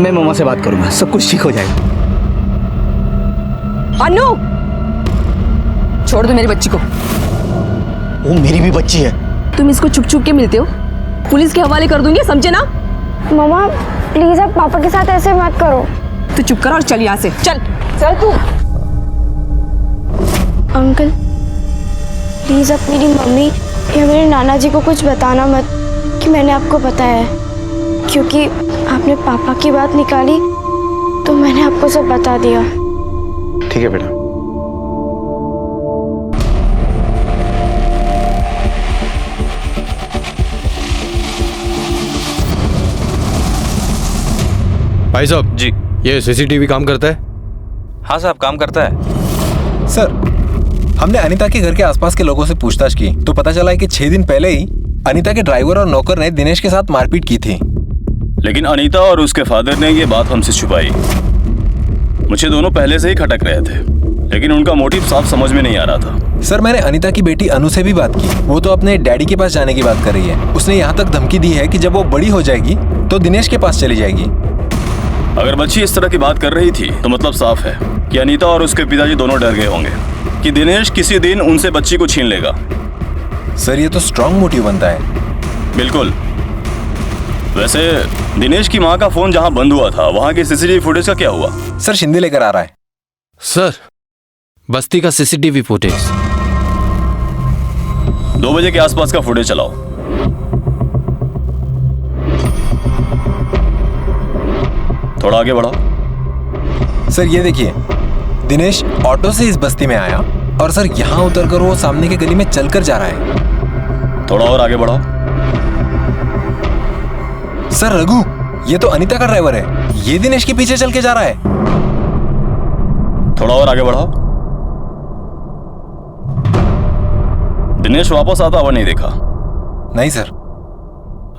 मैं मम्मा से बात करूंगा, सब कुछ ठीक हो जाएगा। अनु छोड़ दो मेरी बच्ची को। वो मेरी भी बच्ची है। तू तुम इसको छुप छुप के मिलते हो? पुलिस के हवाले कर दूंगी, समझे ना? मम्मा प्लीज आप पापा के साथ ऐसे मत करो। तू चुप कर और चल यहाँ से, चल चल तू। अंकल प्लीज आप मेरी मम्मी या मेरे नाना जी को कुछ बताना मत कि मैंने आपको बताया है, क्योंकि आपने पापा की बात निकाली तो मैंने आपको सब बता दिया। ठीक है बेटा। भाई साहब जी, ये सीसीटीवी काम करता है? हाँ साहब, काम करता है। सर, हमने अनीता के घर के आसपास के लोगों से पूछताछ की तो पता चला है कि 6 दिन पहले ही अनीता के ड्राइवर और नौकर ने दिनेश के साथ मारपीट की थी। लेकिन अनीता और उसके फादर ने ये बात हमसे छुपाई। मुझे दोनों पहले से ही खटक रहे थे, लेकिन उनका मोटिव साफ समझ में नहीं आ रहा था। सर, मैंने अनीता की बेटी अनु से भी बात की। वो तो अपने डैडी के पास जाने की बात कर रही है। उसने यहाँ तक धमकी दी है कि जब वो बड़ी हो जाएगी तो दिनेश के पास चली जाएगी। अगर बच्ची इस तरह की बात कर रही थी तो मतलब साफ है कि अनीता और उसके पिताजी दोनों डर गए होंगे कि दिनेश किसी दिन उनसे बच्ची को छीन लेगा। सर, ये तो स्ट्रॉन्ग मोटिव बनता है। बिल्कुल। वैसे दिनेश की माँ का फोन जहाँ बंद हुआ था वहाँ की सीसीटीवी फुटेज का क्या हुआ? सर, शिंदे लेकर आ रहा है। सर, बस्ती का सीसीटीवी फुटेज 2 बजे के आसपास का फुटेज चलाओ। थोड़ा आगे बढ़ाओ। सर, ये देखिए, दिनेश ऑटो से इस बस्ती में आया और सर यहाँ उतरकर वो सामने की गली में चलकर जा रहा है। थोड़ा और आगे बढ़ाओ। सर, रघु, ये तो अनीता का ड्राइवर है। ये दिनेश के पीछे चल के जा रहा है। थोड़ा और आगे बढ़ाओ। दिनेश वापस आता हुआ नहीं देखा? नहीं सर।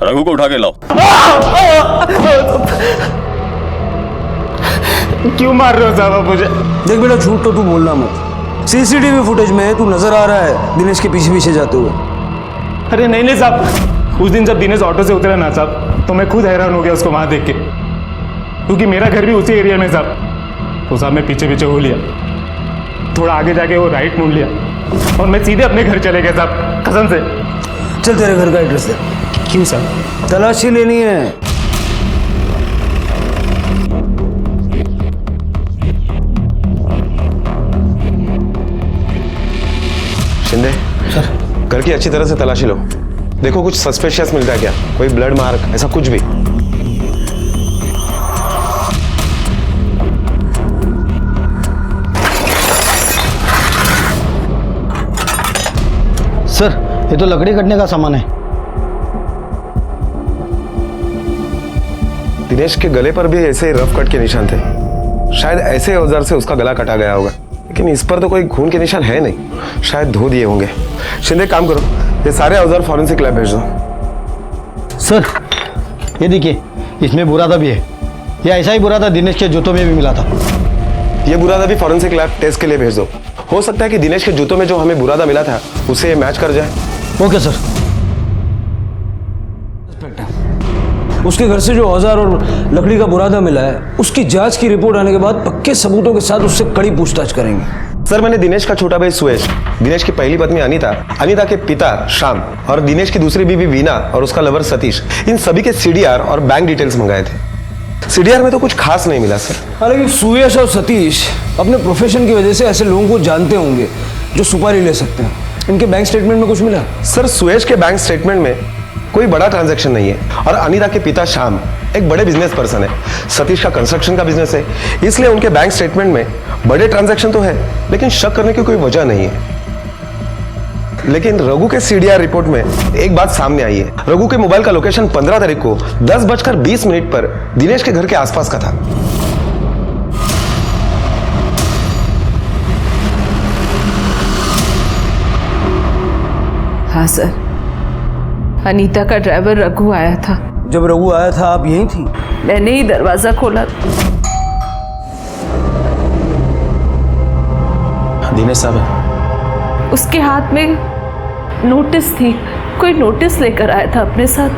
रघु को उठा के लाओ। क्यों मार रहे हो साहब मुझे? देख बेटा, झूठ तो तू बोलना मत। सीसीटीवी फुटेज में तू नजर आ रहा है दिनेश के पीछे पीछे जाते हुए। अरे नहीं नहीं साहब, उस दिन जब दिनेश ऑटो से उतरा ना साहब, तो मैं खुद हैरान हो गया उसको वहां देख के, क्योंकि मेरा घर भी उसी एरिया में साहब। तो साहब मैं पीछे पीछे हो लिया, थोड़ा आगे जाके वो राइट मुड़ लिया और मैं सीधे अपने घर चले गया साहब, कसम से। चल तेरे घर का एड्रेस दे। क्यों साहब? तलाशी लेनी है। शिंदे सर, घर की अच्छी तरह से तलाशी लो। देखो कुछ सस्पिशियस मिलता है क्या, कोई ब्लड मार्क, ऐसा कुछ भी। सर, ये तो लकड़ी कटने का सामान है। दिनेश के गले पर भी ऐसे ही रफ कट के निशान थे। शायद ऐसे औजार से उसका गला कटा गया होगा, लेकिन इस पर तो कोई खून के निशान है नहीं। शायद धो दिए होंगे। शिंदे, काम करो, ये सारे औजार फॉरेंसिक लैब भेज दो। सर, ये देखिए, इसमें बुरादा भी है। ये ऐसा ही बुरादा दिनेश के जूतों में भी मिला था। ये बुरादा भी फॉरेंसिक लैब टेस्ट के लिए भेज दो। हो सकता है कि दिनेश के जूतों में जो हमें बुरादा मिला था उसे ये मैच कर जाए। Okay sir. उसके घर से जो औजार और लकड़ी का बुरादा मिला है, उसकी जांच की रिपोर्ट आने के बाद पक्के सबूतों के साथ उससे कड़ी पूछताछ करेंगे। सर, मैंने दिनेश का छोटा भाई सुयश, दिनेश की पहली पत्नी अनीता, अनीता के पिता श्याम और दिनेश की दूसरी बीवी वीना और उसका लवर सतीश, इन सभी के सीडीआर और बैंक डिटेल्स मंगाए थे। सीडीआर में तो कुछ खास नहीं मिला सर। हालांकि सुयश और सतीश अपने प्रोफेशन की वजह से ऐसे लोगों को जानते होंगे जो सुपारी ले सकते हैं। इनके बैंक स्टेटमेंट में कुछ मिला? सर, सुयश के बैंक स्टेटमेंट में कोई बड़ा ट्रांजैक्शन नहीं है और अनीता के पिता श्याम एक बड़े बिजनेस पर्सन है। सतीश का कंस्ट्रक्शन का बिजनेस है, इसलिए उनके बैंक स्टेटमेंट में बड़े ट्रांजैक्शन तो है, लेकिन शक करने की कोई वजह नहीं है। लेकिन रघु के सीडीआर रिपोर्ट में एक बात सामने आई है। रघु के मोबाइल का लोकेशन 15 तारीख को 10:20 पर दिनेश के घर के आसपास का था। हाँ सर, अनीता का ड्राइवर रघु आया था। जब रघु आया था आप यहीं थी? मैंने ही दरवाजा खोला। दिनेश साहब है। उसके हाथ में नोटिस थी, कोई नोटिस लेकर आया था अपने साथ।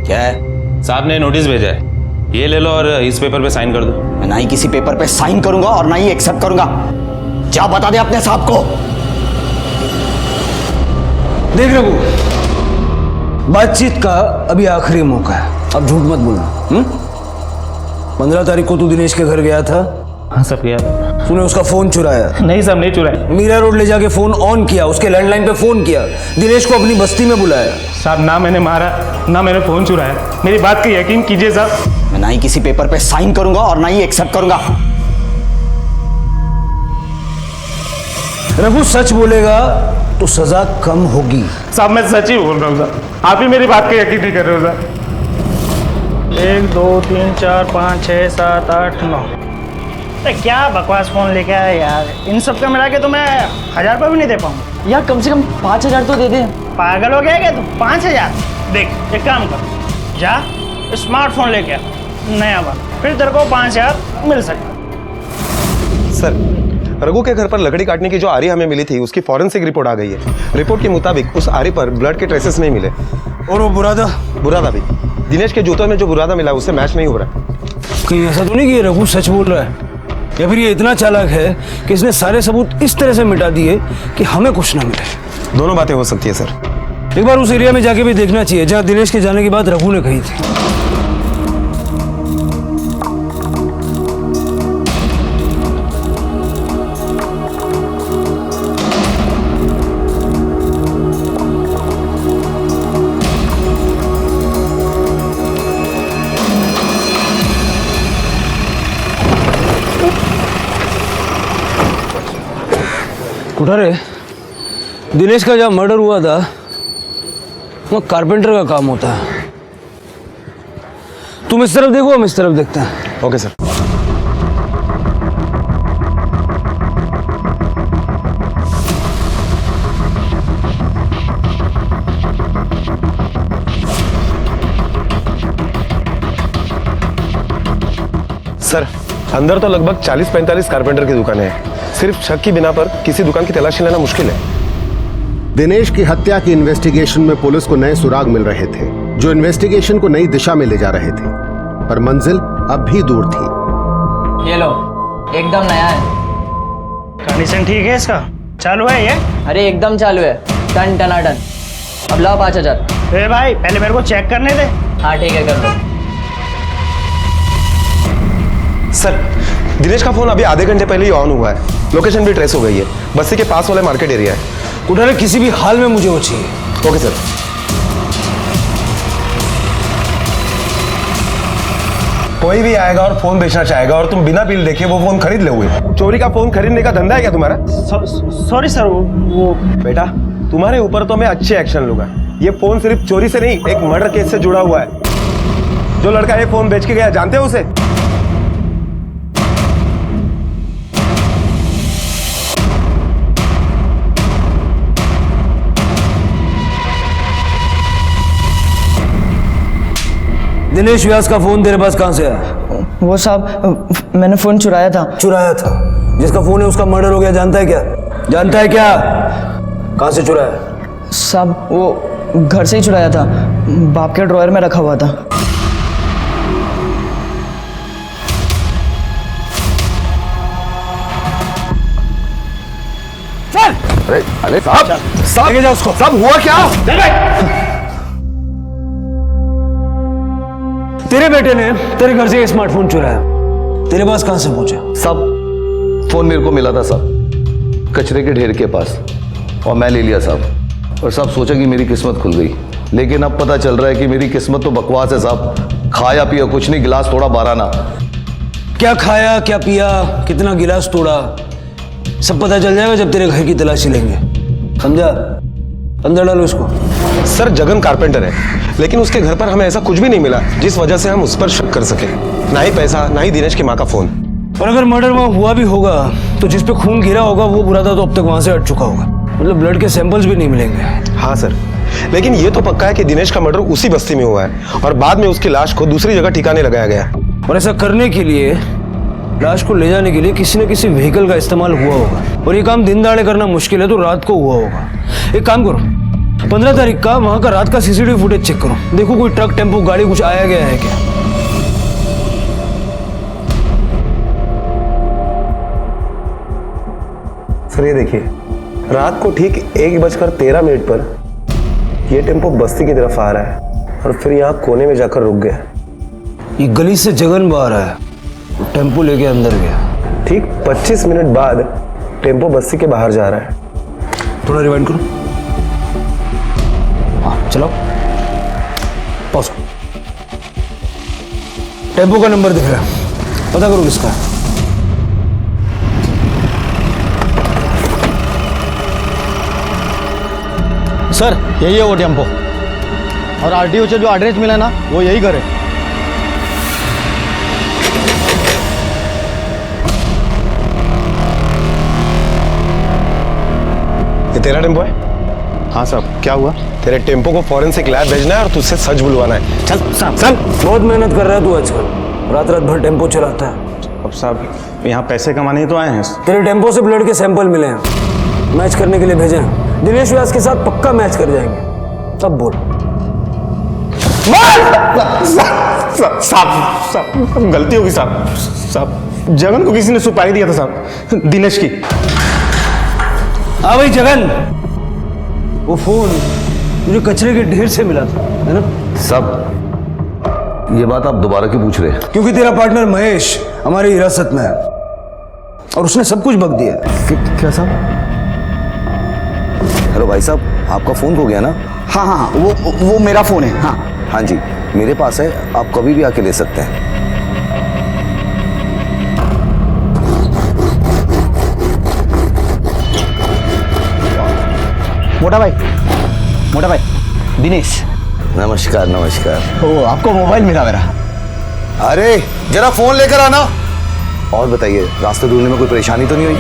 क्या है? साहब ने नोटिस भेजा है। ये ले लो और इस पेपर पे साइन कर दो। मैं ना ही किसी पेपर पे साइन करूंगा और ना ही एक्सेप्ट करूंगा। जा बता दे अपने साहब को। देख रघु, बातचीत का अभी आखिरी मौका है, अब झूठ मत बोलना। 15 तारीख को तू दिनेश के घर गया था? हाँ सब गया था। तूने उसका फोन चुराया? नहीं साहब, नहीं चुराया। मीरा रोड ले जाके फोन ऑन किया, उसके लैंडलाइन पे फोन किया, दिनेश को अपनी बस्ती में बुलाया। साहब ना मैंने मारा ना मैंने फोन चुराया, मेरी बात का यकीन कीजिए साहब। मैं ना ही किसी पेपर पे साइन करूंगा और ना ही एक्सेप्ट करूंगा। रघु सच बोलेगा तो सजा कम होगी। साहब मैं सच ही बोल रहा हूँ साहब, आप ही मेरी बात का यकीन नहीं कर रहे हो साहब। 1 2 3 4 5 6 7 8 9। क्या बकवास फोन लेके आया यार, इन सब का मिला के तो मैं 1000 रुपये भी नहीं दे पाऊंगा यार। कम से कम 5000 तो दे दे। पागल हो गया क्या तू? 5000? देख एक काम कर, जा स्मार्टफोन लेके आ नया वाला, फिर तेरे को 5000 मिल सकता। सर, रघु के घर पर लकड़ी काटने की जो आरी हमें मिली थी उसकी फॉरेंसिक रिपोर्ट आ गई है। रिपोर्ट के मुताबिक उस आरी पर ब्लड के ट्रेसेस नहीं मिले। और वो बुरादा? बुरादा भी दिनेश के जूतों में जो बुरादा मिला उससे मैच नहीं हो रहा। कहीं ऐसा तो नहीं कि रघु सच बोल रहा है, या फिर ये इतना चालाक है कि इसने सारे सबूत इस तरह से मिटा दिए कि हमें कुछ ना मिले? दोनों बातें हो सकती है सर। एक बार उस एरिया में जाके भी देखना चाहिए जहाँ दिनेश के जाने की बात रघु ने कही थी। कुठारे, दिनेश का जब मर्डर हुआ था वो कारपेंटर का काम होता है। तुम इस तरफ देखो, हम इस तरफ देखते हैं। Okay sir. सर, अंदर तो लगभग 40-45 कारपेंटर की दुकानें हैं। सिर्फ शक की बिना पर किसी दुकान की तलाशी लेना मुश्किल है। दिनेश की हत्या की इन्वेस्टिगेशन में पुलिस को नए सुराग मिल रहे थे जो इन्वेस्टिगेशन को नई दिशा में ले जा रहे थे, पर मंजिल अब भी दूर थी। ये लो, एकदम नया है। कंडीशन ठीक है इसका? चालू है ये? अरे एकदम चालू है, टन टनाटन। अब लाओ 5000। ए भाई पहले मेरे को चेक करने दे। हाँ ठीक है, कर दो। सर, दिनेश का फोन अभी आधे घंटे पहले ही ऑन हुआ है। लोकेशन भी ट्रेस हो गई है, बस्ती के पास वाले मार्केट एरिया है। कुठारे, किसी भी हाल में मुझे वो चाहिए। Okay sir. कोई भी आएगा और फोन बेचना चाहेगा और तुम बिना बिल देखे वो फोन खरीद लोगे। चोरी का फोन खरीदने का धंधा है क्या तुम्हारा? सॉरी सर, वो बेटा, तुम्हारे ऊपर तो मैं अच्छे एक्शन लूंगा। ये फोन सिर्फ चोरी से नहीं, एक मर्डर केस से जुड़ा हुआ है। जो लड़का ये फोन बेच के गया, जानते हो उसे? दिनेश व्यास का फोन तेरे पास कहां से आया? वो साहब, मैंने फोन चुराया था। चुराया था? जिसका फोन है उसका मर्डर हो गया, जानता है क्या? जानता है क्या? कहां से चुराया? साहब वो घर से ही चुराया था, बाप के ड्रॉयर में रखा हुआ था। चल! अरे साहब, लेके जाओ उसको। साहब हुआ क्या? तेरे बेटे ने तेरे घर से स्मार्टफोन चुराया, तेरे पास कहां से पहुंचा? साहब, फोन मेरे को मिला था साहब, कचरे के ढेर के पास, और मैं ले लिया साहब। और साहब सोचा कि मेरी किस्मत खुल गई, लेकिन अब पता चल रहा है कि मेरी किस्मत तो बकवास है साहब। खाया पिया कुछ नहीं, गिलास तोड़ा 12 ना। क्या खाया, क्या पिया, कितना गिलास तोड़ा, सब पता चल जाएगा जब तेरे घर की तलाशी लेंगे, समझा? अंदर डालो इसको। सर, जगन कारपेंटर है, लेकिन उसके घर पर हमें ऐसा कुछ भी नहीं मिला जिस वजह से हम उस पर शक कर सके। ना ही पैसा, ना ही दिनेश की माँ का फोन। और अगर मर्डर वहां हुआ भी होगा तो जिस पे खून गिरा होगा वो बुरादा तो अब तक वहां से हट चुका होगा, मतलब ब्लड के सैंपल्स भी नहीं मिलेंगे। हाँ सर, लेकिन ये तो पक्का है कि दिनेश का मर्डर उसी बस्ती में हुआ है और बाद में उसकी लाश को दूसरी जगह ठिकाने लगाया गया। और ऐसा करने के लिए, लाश को ले जाने के लिए किसी न किसी व्हीकल का इस्तेमाल हुआ होगा, और ये काम दिन दहाड़े करना मुश्किल है तो रात को हुआ होगा। एक काम करो, 15 तारीख का वहां का रात का सीसीटीवी फुटेज चेक करो, देखो कोई ट्रक, टेम्पो, गाड़ी कुछ आया गया है क्या। सर ये देखिए, रात को ठीक 1:13 पर ये टेम्पो बस्ती की तरफ आ रहा है और फिर यहाँ कोने में जाकर रुक गया। ये गली से जगन बाहर आया, टेम्पो लेके अंदर गया। ठीक 25 मिनट बाद टेम्पो बस्ती के बाहर जा रहा है। थोड़ा रिवाइंड करो। हाँ चलो, पॉज। टेम्पो का नंबर दिख रहा है, पता करो किसका है। सर यही है वो टेम्पो, और आरटीओ से जो एड्रेस मिला ना वो यही घर है। ये तेरा टेम्पो है? हाँ साहब, क्या हुआ? तेरे टेम्पो को फॉरेंसिक लैब भेजना है और तुझसे सच बुलवाना है। चल साहब, चल। बहुत मेहनत कर रहा है तू आजकल, रात रात भर टेम्पो चलाता है। अब साहब यहाँ पैसे कमाने ही तो आए हैं। तेरे टेम्पो से ब्लड के सैंपल मिले हैं, मैच करने के लिए भेजे हैं। दिनेश व्यास के साथ पक्का मैच कर जाएंगे। तब बोल। साहब गलती होगी साहब। साहब जगन को किसी ने सुपारी दिया था साहब, दिनेश की। हाँ भाई जगन, वो फोन मुझे कचरे के ढेर से मिला था, है ना? सब ये बात आप दोबारा क्यों पूछ रहे हैं? क्योंकि तेरा पार्टनर महेश हमारी हिरासत में है और उसने सब कुछ बक दिया। क्या साहब? हेलो भाई साहब, आपका फोन खो गया ना? हाँ हाँ, वो मेरा फोन है। हाँ हाँ जी, मेरे पास है, आप कभी भी आके ले सकते हैं। मोटा भाई दिनेश। नमस्कार नमस्कार। ओ आपको मोबाइल मिला मेरा। अरे जरा फोन लेकर आना। और बताइए, रास्ते ढूंढने में कोई परेशानी तो नहीं हुई?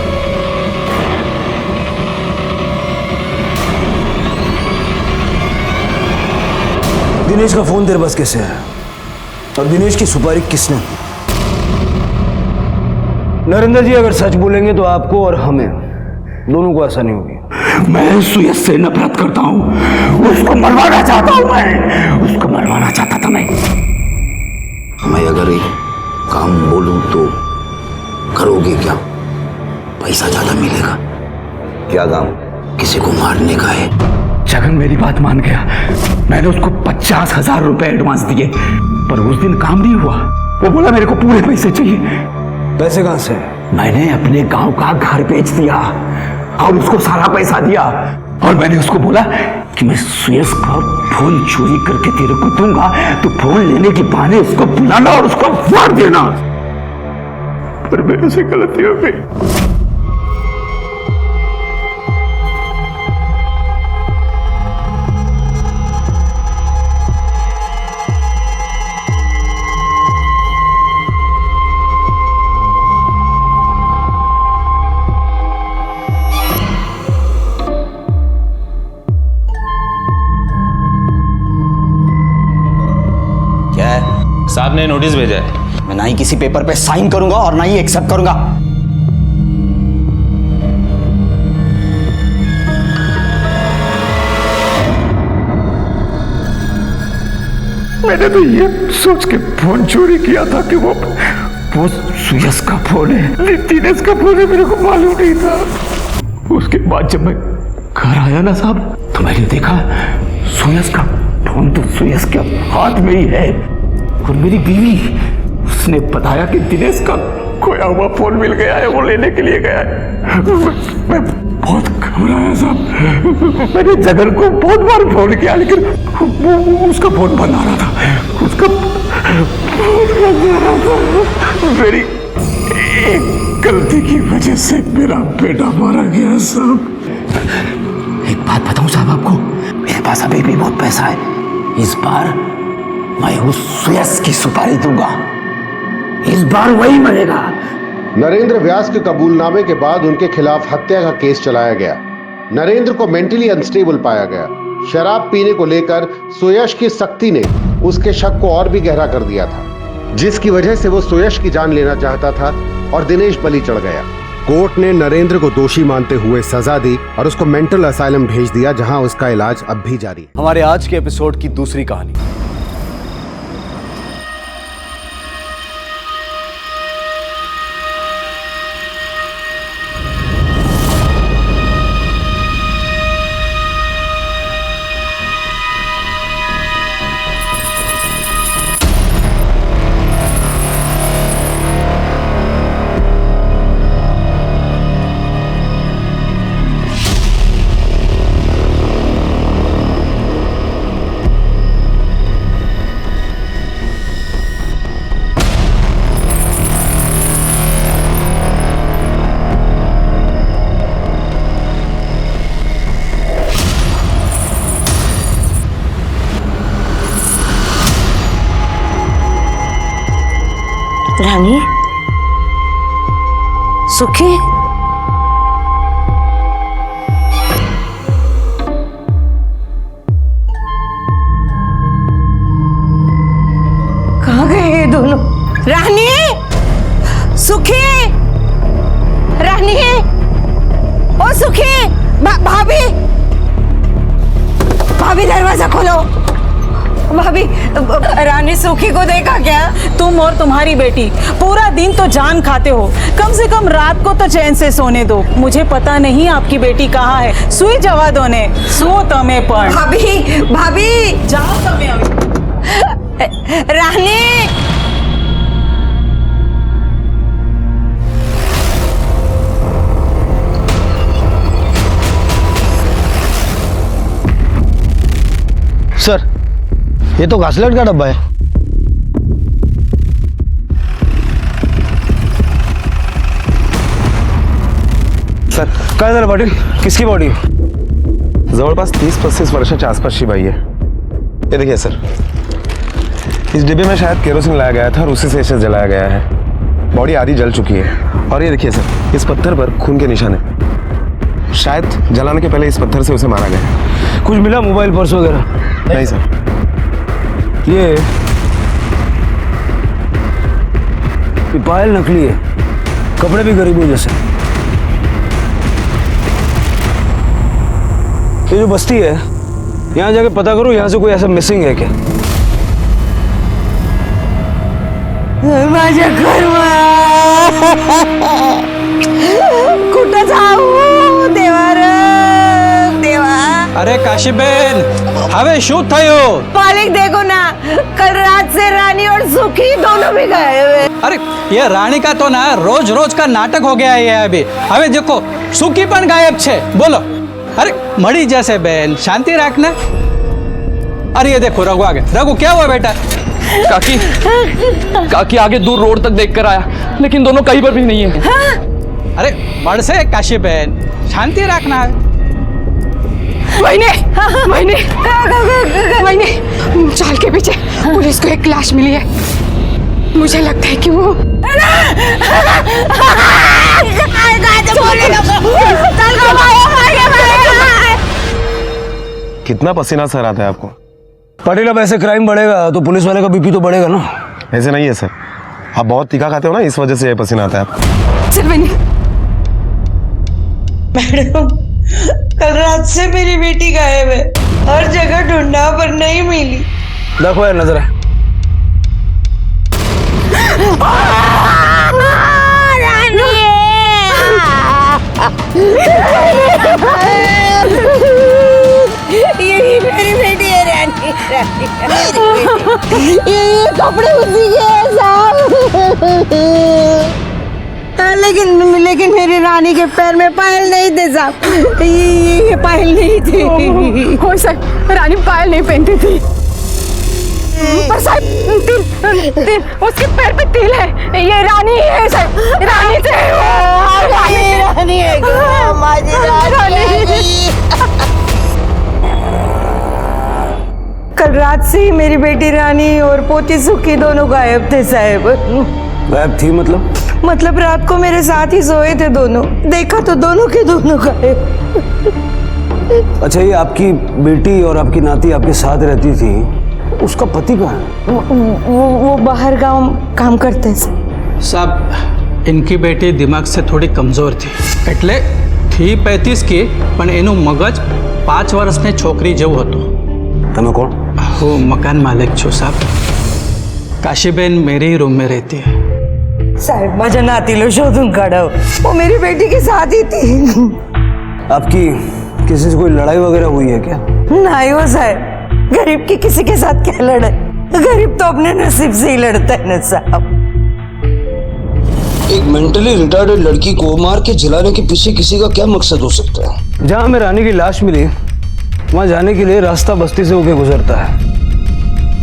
दिनेश का फोन तेरे पास कैसे है और दिनेश की सुपारी किसने? नरेंद्र जी अगर सच बोलेंगे तो आपको और हमें दोनों को आसानी होगी। मैं सुयश से नफरत करता हूँ, उसको मरवाना चाहता हूँ, मैं उसको मरवाना चाहता था। मैं अगर एक काम बोलूं तो करोगे क्या? पैसा ज्यादा मिलेगा। क्या काम? किसी को मारने का है। जगन मेरी बात मान गया। मैंने उसको 50,000 रुपए एडवांस दिए, पर उस दिन काम नहीं हुआ। वो बोला मेरे को पूरे पैसे चाहिए। पैसे कहां से? मैंने अपने गांव का घर बेच दिया और उसको सारा पैसा दिया, और मैंने उसको बोला कि मैं सुयश का फोन चोरी करके तेरे को दूंगा, तो फोन लेने के बहाने उसको बुलाना और उसको मार देना। पर मेरे से गलती हो गई। साहब ने नोटिस भेजा है। मैं ना ही किसी पेपर पे साइन करूंगा और ना ही एक्सेप्ट करूंगा। मैंने तो ये सोच के फोन चोरी किया था कि वो सुयश का फोन है, दिनेश का फोन है, मेरे को मालूम नहीं था। उसके बाद जब मैं घर आया ना साहब, तो मैंने देखा सुयश का फोन तो सुयश के हाथ में ही है, और मेरी बीवी उसने बताया कि दिनेश का खोया हुआ फोन मिल गया है, वो लेने के लिए गया है। मैं बहुत घबराया साहब। मैंने जगन को बहुत बार फोन किया, लेकिन वो उसका फोन बंद आ रहा था। उसका फोन बंद आ रहा था। मेरी एक गलती की वजह से मेरा बेटा मारा गया साहब। एक बात बताऊं साहब आपको, मेरे पास अभी भी बहुत पैसा है। इस बार मैं उस सुयश की सुपारी दूंगा, इस बार वही मरेगा। नरेंद्र व्यास के कबूलनामे के बाद उनके खिलाफ हत्या का केस चलाया गया। नरेंद्र को मेंटली अनस्टेबल पाया गया। शराब पीने को लेकर सुयश की सख्ती ने उसके शक को और भी गहरा कर दिया था, जिसकी वजह से वो सुयश की जान लेना चाहता था और दिनेश बलि चढ़ गया। कोर्ट ने नरेंद्र को दोषी मानते हुए सजा दी और उसको मेंटल असाइलम भेज दिया, जहां उसका इलाज अब भी जारी है। हमारे आज के एपिसोड की दूसरी कहानी। रानी सुखी कहाँ गए ये दोनों? रानी सुखी रानी ओ सुखी भाभी भाभी दरवाजा खोलो। भाभी रानी सुखी को देखा क्या? तुम और तुम्हारी बेटी पूरा दिन तो जान खाते हो, कम से कम रात को तो चैन से सोने दो। मुझे पता नहीं आपकी बेटी कहाँ है, सुई जवा दो ने सो तमे पण। भाभी भाभी जाओ तमे अभी। रानी सर, ये तो घासलेट का डब्बा है। सर काय झालं पाटील? किसकी बॉडी? जवळपास 30-35 वर्षाच्या आसपासची बाई है। ये देखिए सर, इस डिब्बे में शायद केरोसिन लाया गया था और उसी से इसे जलाया गया है। बॉडी आधी जल चुकी है। और ये देखिए सर, इस पत्थर पर खून के निशान है। शायद जलाने के पहले इस पत्थर से उसे मारा गया। कुछ मिला, मोबाइल पर्स वगैरह? नहीं सर। ये पायल नकली है, कपड़े भी गरीबों जैसे। ये जो बस्ती है, यहाँ जाके पता करो यहाँ से कोई ऐसा मिसिंग है क्या? माझ्या कुठं जाऊ देवा रे देवा। अरे काशीबेन, हवे शू थयो? मालिक देखो ना, कल रात से रानी और सुखी दोनों भी गए हुए। अरे ये रानी का तो ना रोज रोज का नाटक हो गया है अभी। हवे देखो सुखी पण गायब छे, बोलो। अरे मड़ी जैसे बेन, शांति रखना। अरे ये देखो रघु आ गया। रघु क्या हुआ बेटा? काकी आगे दूर रोड तक देख कर आया, लेकिन दोनों कहीं पर भी नहीं है। अरे मर से काशी बहन, शांति रखना है। मैंने चाल के पीछे पुलिस को एक लाश मिली है। मुझे लगता है कि वो कितना पसीना सर आता है आपको? पाटिल, अब ऐसे क्राइम बढ़ेगा तो पुलिस वाले का बीपी तो बढ़ेगा ना। ऐसे नहीं है सर, आप बहुत तीखा खाते हो ना, इस वजह से ये पसीना आता है आपको। मैडम, कल रात से मेरी बेटी गायब है। हर जगह ढूंढा पर नहीं मिली। देखो यार नजर है। यही मेरी बेटी है रानी, ये कपड़े उसी के हैं साहब। लेकिन मेरी रानी के पैर में पायल नहीं थे साहब। ये पायल नहीं थी। हो सर, रानी पायल नहीं पहनती थी। पर साहब तिल उसके पैर पे तिल है। ये रानी है साहब, रानी थे। रानी है, कल रात से ही मेरी बेटी रानी और पोती सुखी दोनों गायब थे साहब। गायब थी मतलब रात को मेरे साथ ही सोए थे दोनों। देखा तो दोनों के दोनों गायब। अच्छा, ये आपकी बेटी और आपकी नाती आपके साथ रहती थी, उसका पति कहाँ है? वो बाहर गांव काम करते हैं साहब। इनकी बेटी दिमाग से थोड़ी कमजोर थी, એટલે थी 35 की, पण एનું મગજ 5 વર્ષની છોકરી જેવું હતું। તમે કોણ? હું મકાન માલિક છું સાહેબ। काशीबेन मेरे ही रूम में रहती है साहब। माझ्या नातीला शोधून काढाव, वो मेरी बेटी के साथ ही थी। आपकी किसी से कोई लड़ाई वगैरह हुई है क्या? नहीं वो साहब, गरीब की किसी के साथ क्या लड़ाई? गरीब तो अपने नसीब से ही लड़ता है ना साहब। एक मेंटली रिटार्डेड लड़की को मार के जलाने के पीछे किसी का क्या मकसद हो सकता है? जहाँ हमें रानी की लाश मिली, वहाँ जाने के लिए रास्ता बस्ती से होके गुजरता है।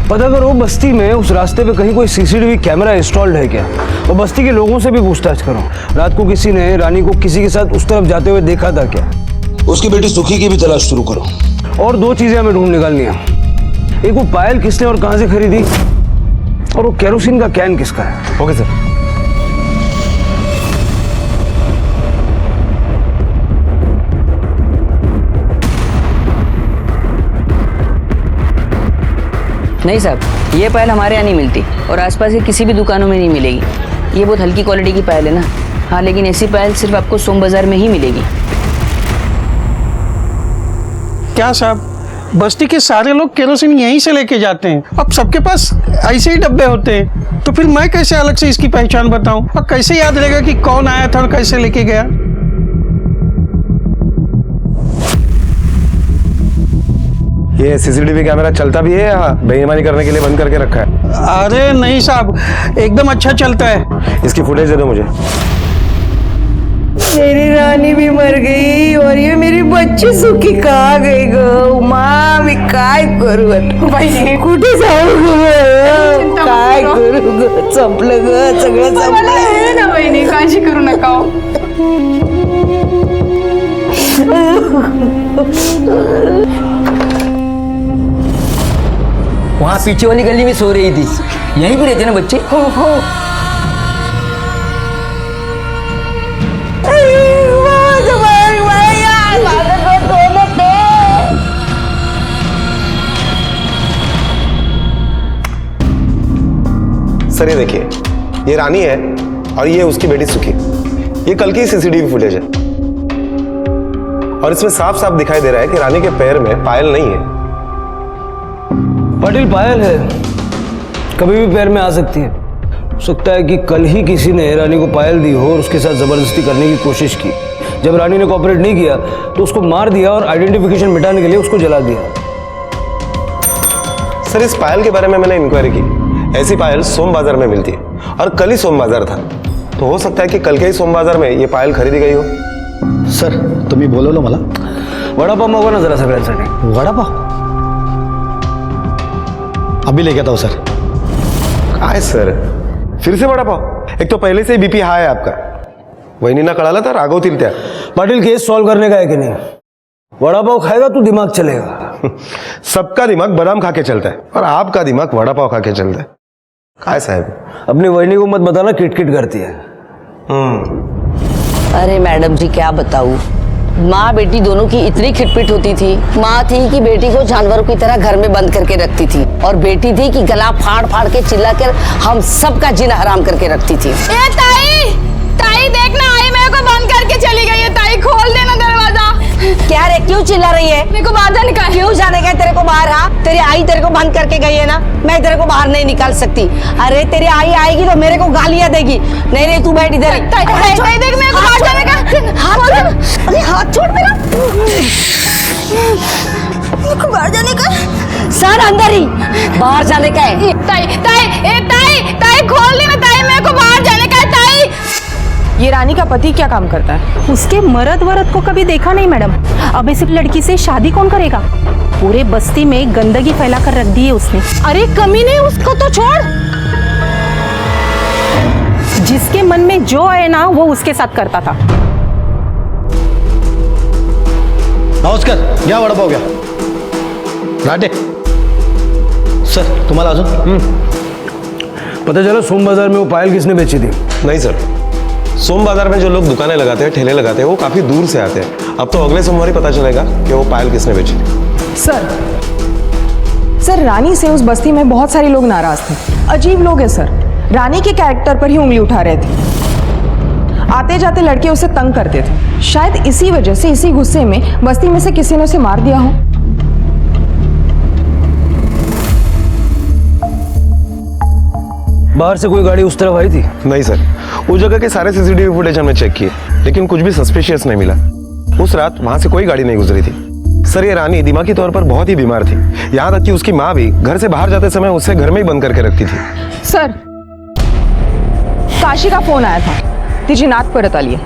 पता करो बस्ती में उस रास्ते पे कहीं कोई सीसीटीवी कैमरा इंस्टॉल्ड है क्या, और बस्ती के लोगों से भी पूछताछ करो। रात को किसी ने रानी को किसी के साथ उस तरफ जाते हुए देखा था क्या? उसकी बेटी सुखी की भी तलाश शुरू करो। और 2 चीजें हमें ढूंढ निकालनी है। एक, वो पायल किसने और कहां से खरीदी, और वो केरोसिन का कैन किसका है। Okay sir. नहीं साहब, ये पायल हमारे यहाँ नहीं मिलती और आसपास की किसी भी दुकानों में नहीं मिलेगी। ये बहुत हल्की क्वालिटी की पायल है ना। हाँ, लेकिन ऐसी पायल सिर्फ आपको सोम बाजार में ही मिलेगी। क्या साहब, बस्ती के सारे लोग केरोसिन यहीं से लेके जाते हैं। अब सबके पास ऐसे ही डब्बे होते हैं, तो फिर मैं कैसे अलग से इसकी पहचान बताऊं? और कैसे याद रहेगा कि कौन आया था और कैसे लेके गया? ये सीसीटीवी कैमरा चलता भी है या बेईमानी करने के लिए बंद करके रखा है? अरे नहीं साहब, एकदम अच्छा चलता है। इसकी फुटेज दे दो मुझे। मेरी रानी भी मर गई और ये मेरी बच्ची सुखी कहाँ गई गो? माँ मी काय करू आता? कुठे जाऊ ग? काय करू ग? संपलं ग, सगळं संपलं ना बहिणी, काळजी करू नका हो. वहाँ पीछे वाली गली में सो रही थी। यहीं पे रहते ना बच्चे? हो। सर ये देखिए, ये रानी है और ये उसकी बेटी सुखी। ये कल की सीसीटीवी फुटेज है और इसमें साफ साफ दिखाई दे रहा है कि रानी के पैर में पायल नहीं है। पाटिल, पायल है, कभी भी पैर में आ सकती है। हो सकता है कि कल ही किसी ने रानी को पायल दी हो और उसके साथ जबरदस्ती करने की कोशिश की। जब रानी ने कोऑपरेट नहीं किया तो उसको मार दिया और आइडेंटिफिकेशन मिटाने के लिए उसको जला दिया। सर इस पायल के बारे में मैंने इंक्वायरी की। ऐसी पायल सोम बाजार में मिलती है और कल ही सोम बाजार था, तो हो सकता है कि कल के ही सोम बाजार में ये पायल खरीदी गई हो। सर तुम्ही बोलवलं मला? वडापाव मागवा ना जरा सगळ्यांसाठी। वडापाव अभी लेके आता हूं सर। काय सर, फिर से वडापाव? एक तो पहले से ही बीपी हाई है आपका। वहिनींना कळालं तर रागवतील त्या। पाटिल, केस सॉल्व करने का है कि नहीं? वडापाव खाएगा तो दिमाग चलेगा। सबका दिमाग बादाम खा के चलता है और आपका दिमाग वडापाव खा के चलता है। काय साहब, अपनी वहिनी को मत बताना, किटकिट करती है। अरे मैडम जी, क्या बताऊं, माँ बेटी दोनों की इतनी खिटपिट होती थी। माँ थी कि बेटी को जानवरों की तरह घर में बंद करके रखती थी और बेटी थी कि गला फाड़ फाड़ के चिल्लाकर हम सबका जीना हराम करके रखती थी। ए ताई, ताई देखना, आई मेरे को बंद करके चली गई है। ताई खोल देना दरवाजा। क्या रे, क्यों चिल्ला रही है? मेरे को बाहर निकाल। क्यों जाने का तेरे को बाहर? हाँ, तेरी आई तेरे को बंद करके गई है ना, मैं तेरे को बाहर नहीं निकाल सकती। अरे तेरी आई आएगी तो मेरे को गालियां देगी। नहीं, तू बैठ इधर। ताई देख, मेरे को बाहर जाने का। अरे हाथ छोड़ मेरा। मेरे को बाहर जाने का? सर अंदर ही, बाहर जाने का है। ताई खोल देना। ताई मेरे को बाहर जाने का है। ताई, ये रानी का पति क्या काम करता है? उसके मर्द वरद को कभी देखा नहीं मैडम। अब इस लड़की से शादी कौन करेगा? पूरे बस्ती में गंदगी फैलाकर रख दी है उसने। अरे कमीने, उसको तो छोड़। जिसके मन में जो है ना वो उसके साथ करता था। नमस्कार, घ्या वडापाव घ्या। राटे सर, तुम्हाला अजून पता चला सोम बाजार में वो पायल किसने बेची थी? नहीं सर, सोम बाजार में जो लोग दुकानें लगाते हैं, ठेले लगाते हैं, वो काफी दूर से आते हैं। अब तो अगले सोमवार ही पता चलेगा कि वो पायल किसने बेची थी। सर रानी से उस बस्ती में बहुत सारे लोग नाराज थे। अजीब लोग हैं सर, रानी के कैरेक्टर पर ही उंगली उठा रहे थे। आते जाते लड़के उसे तंग करते थे। शायद इसी वजह से, इसी गुस्से में बस्ती में से किसी ने उसे मार दिया हो। बाहर से कोई गाड़ी उस तरफ आई थी? नहीं सर, उस जगह के सारे सीसीटीवी फुटेज हमने चेक किए, लेकिन कुछ भी सस्पिशियस नहीं मिला। उस रात वहां से कोई गाड़ी नहीं गुजरी थी। सर ये रानी दिमागी तौर पर बहुत ही बीमार थी, यहाँ तक कि उसकी माँ भी घर से बाहर जाते समय उसे घर में ही बंद करके रखती थी। सर काशी का फोन आया था, तिची नात परत आली है।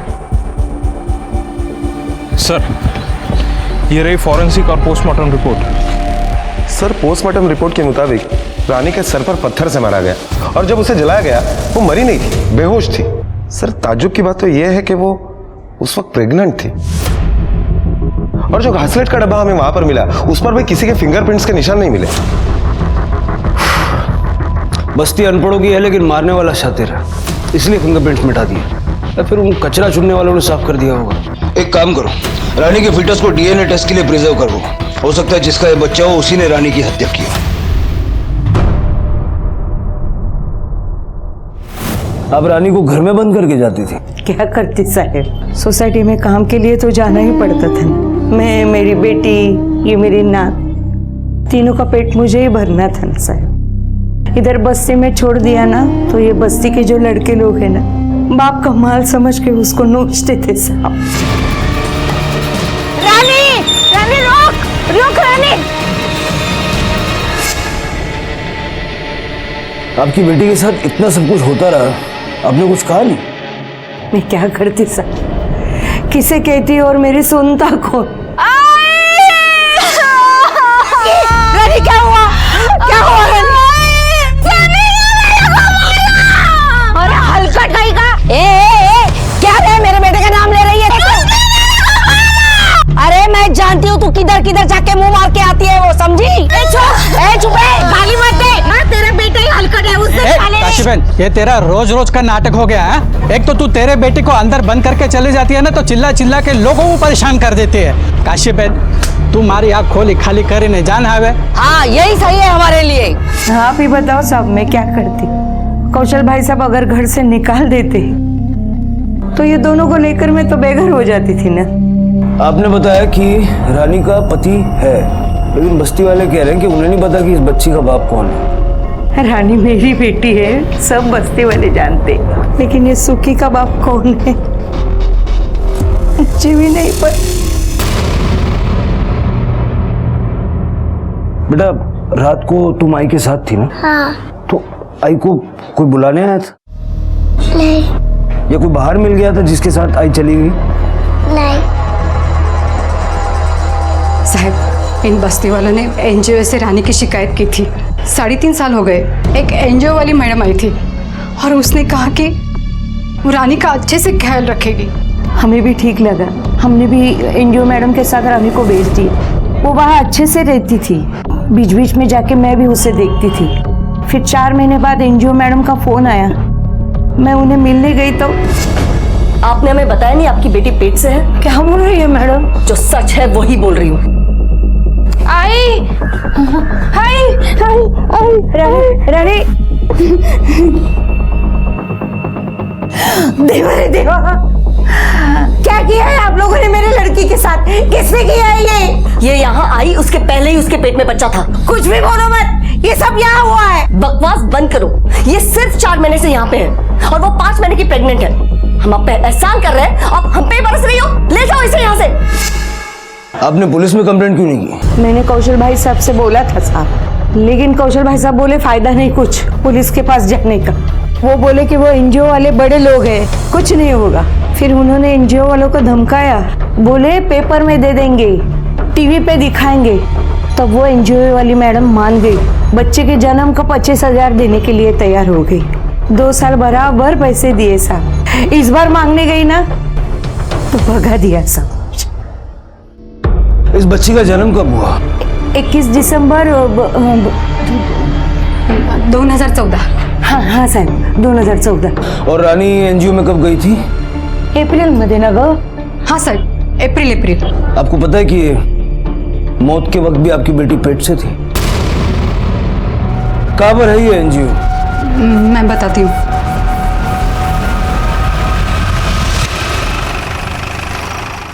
सर ये रही फॉरेंसिक और postmortem report. Sir postmortem report के मुताबिक रानी के सर पर पत्थर से मारा गया और जब उसे जलाया गया वो मरी नहीं थी, बेहोश थी। सर ताज्जुब की बात तो यह है कि वो उस वक्त प्रेग्नेंट थी और जो घासलेट का डब्बा हमें वहां पर मिला उस पर भी किसी के फिंगरप्रिंट्स के निशान नहीं मिले। बस्ती अनपढ़ों की है लेकिन मारने वाला शातिर है, इसलिए फिंगरप्रिंट्स मिटा दिए या फिर उन कचरा चुनने वालों ने साफ कर दिया होगा। एक काम करो, रानी के फीटस को डीएनए टेस्ट के लिए प्रिजर्व करो। हो सकता है जिसका ये बच्चा हो उसी ने रानी की हत्या की। आप रानी को घर में बंद करके जाती थी? क्या करती साहब, सोसाइटी में काम के लिए तो जाना ही पड़ता था ना। मैं, मेरी बेटी, ये मेरी नात, तीनों का पेट मुझे ही भरना था ना साहब। इधर बस्ती में छोड़ दिया ना तो ये बस्ती के जो लड़के लोग हैं ना, बाप का माल समझ के उसको नोचते थे साहब। रानी, रानी रोक, रोक रानी। आपकी बेटी के साथ इतना सब कुछ होता रहा, आपने कुछ कहा नहीं? मैं क्या करती साहब, किसे कहती और मेरी सुनता कौन? रानी क्या हुआ? क्या हुआ रानी? अरे हलकट कहीं का? क्या रे मेरे बेटे का नाम ले रही है? अरे मैं जानती हूँ तू किधर किधर जाके मुंह मार के आती है, वो समझी? चुप गाली मत दे। तेरा बेटा ही हलकट है, उससे काशी बहन, ये तेरा रोज रोज का नाटक हो गया है। एक तो तू तेरे बेटे को अंदर बंद करके चले जाती है ना, तो चिल्ला चिल्ला के लोगों को परेशान कर देती है। काशी बहन, तू हमारी आँख खोली खाली करे नहीं जान है। हाँ यही सही है हमारे लिए। आप ही बताओ साहब, मैं क्या करती? कौशल भाई साहब अगर घर से निकाल देते तो ये दोनों को लेकर मैं तो बेघर हो जाती थी ना। आपने बताया कि रानी का पति है, लेकिन बस्ती वाले कह रहे हैं कि उन्हें नहीं पता कि इस बच्ची का बाप कौन है। रानी मेरी बेटी है, सब बस्ती वाले जानते, लेकिन ये सुखी का बाप कौन है मुझे भी नहीं पता। बेटा रात को तुम आई के साथ थी ना? हाँ। तो आई को कोई बुलाने आया था? नहीं। या कोई बाहर मिल गया था जिसके साथ आई चली गई? नहीं। साहब, इन बस्ती वालों ने एनजीओ से रानी की शिकायत की थी। 3.5 साल हो गए। एक एनजीओ वाली मैडम आई थी और उसने कहा कि वो रानी का अच्छे से ख्याल रखेगी। हमें भी ठीक लगा, हमने भी एनजीओ मैडम के साथ रानी को भेज दिया। वो वहाँ अच्छे से रहती थी, बीच बीच में जाके मैं भी उसे देखती थी। फिर 4 महीने बाद एनजीओ मैडम का फोन आया, मैं उन्हें मिलने गई तो आपने हमें बताया नहीं आपकी बेटी पेट से है? क्या बोल रही है मैडम? जो सच है वही बोल रही हूँ। आई हाय हाय रानी देवा रे देवा, क्या किया है आप लोगों ने मेरे लड़की के साथ? किसने किया है ये यहाँ आई उसके पहले ही उसके पेट में बच्चा था। कुछ भी बोलो मत, ये सब यहाँ हुआ है। बकवास बंद करो, ये सिर्फ 4 महीने से यहाँ पे है और वो 5 महीने की प्रेग्नेंट है। हम आप पे एहसान कर रहे हैं, अब हम पे बरस रही हो। ले जाओ इसे यहाँ से। आपने पुलिस में कंप्लेंट क्यों नहीं की? मैंने कौशल भाई साहब से बोला था साहब, लेकिन कौशल भाई साहब बोले फायदा नहीं कुछ पुलिस के पास जाने का। वो बोले कि वो एनजीओ वाले बड़े लोग हैं, कुछ नहीं होगा। फिर उन्होंने एनजीओ वालों को धमकाया, बोले पेपर में दे देंगे, टीवी पे दिखाएंगे। तब वो एनजीओ वाली मैडम मान गई, बच्चे के जन्म का 25,000 देने के लिए तैयार हो गई। 2 साल बराबर पैसे दिए साहब। इस बार मांगने गई ना तो भगा दिया साहब। इस बच्ची का जन्म कब हुआ? 21 दिसंबर 2014। हाँ साहब 2014। और रानी एनजीओ में कब गई थी? एप्रिल मध्ये ना ग? हाँ सर, अप्रैल। आपको पता है कि मौत के वक्त भी आपकी बेटी पेट से थी? कहाँ पर है ये एनजीओ? मैं बताती हूँ।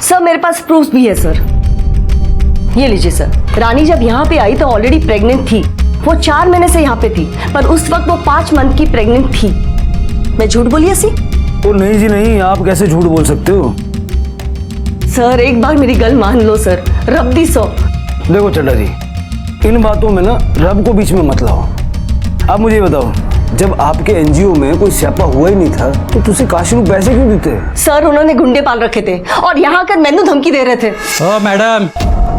सर मेरे पास प्रूफ भी है सर, ये लीजिए सर। रानी जब यहाँ पे आई तो ऑलरेडी प्रेग्नेंट थी। वो 4 महीने से यहाँ पे थी, पर उस वक्त वो 5 मंथ की प्रेग्नेंट थी। मैं झूठ बोली ऐसी? ओ नहीं जी नहीं, आप कैसे झूठ बोल सकते हो? सर एक बार मेरी गल मान लो सर, रब दी सो। देखो चड्डा जी, इन बातों में ना रब को बीच में मत लाओ। आप मुझे बताओ, जब आपके एनजीओ में कोई स्यापा हुआ ही नहीं था तो तुझे काशी को पैसे क्यों देते? सर उन्होंने गुंडे पाल रखे थे और यहाँ आकर मैंने धमकी दे रहे थे। ओ मैडम,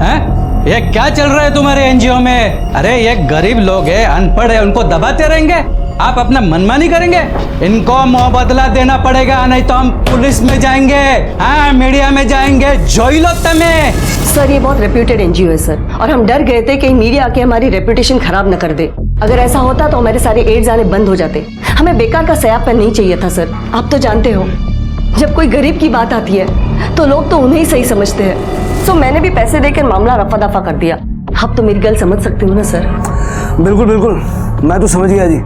हैं? ये क्या चल रहा है तुम्हारे एनजीओ में? अरे ये गरीब लोग हैं, अनपढ़ है, उनको दबाते रहेंगे? आप अपना मनमानी करेंगे? इनको मुआवजा देना पड़ेगा, नहीं तो हम पुलिस में जाएंगे, हाँ मीडिया में जाएंगे, जोई लो तमें। सर ये बहुत रेप्यूटेड एनजीओ है सर, और हम डर गए थे कि मीडिया आके हमारी रेपुटेशन खराब न कर दे। अगर ऐसा होता तो हमारे सारे एड्स आने बंद हो जाते। हमें बेकार का सयापन नहीं चाहिए था सर। आप तो जानते हो जब कोई गरीब की बात आती है तो लोग तो उन्हें ही सही समझते हैं। सो मैंने भी पैसे देकर मामला रफा दफा कर दिया। आप तो मेरी गल समझ सकते हो ना सर? बिल्कुल बिल्कुल, मैं तो समझ गया जी।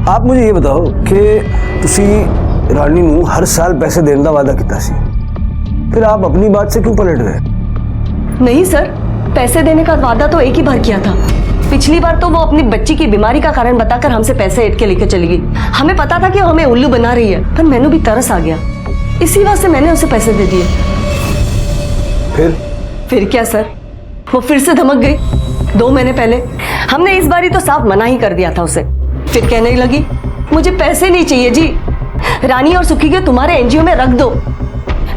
आप मुझे ये बताओ कि तुसी रानी नू हर साल पैसे देने का वादा किया सी, फिर आप अपनी बात से क्यों पलट गए? नहीं सर, पैसे देने का वादा तो एक ही बार किया था। पिछली बार तो वो अपनी बच्ची की बीमारी का कारण बताकर हमसे पैसे ऐड के लेकर चली गई। हमें पता था कि वो हमें उल्लू बना रही है, पर मैंने भी तरस आ गया, इसी वजह से मैंने उसे पैसे दे दिए। फिर क्या सर, वो फिर से धमक गई 2 महीने पहले। हमने इस बारी तो साफ मना ही कर दिया था उसे। फिर कहने लगी मुझे पैसे नहीं चाहिए जी, रानी और सुखी के तुम्हारे एनजीओ में रख दो।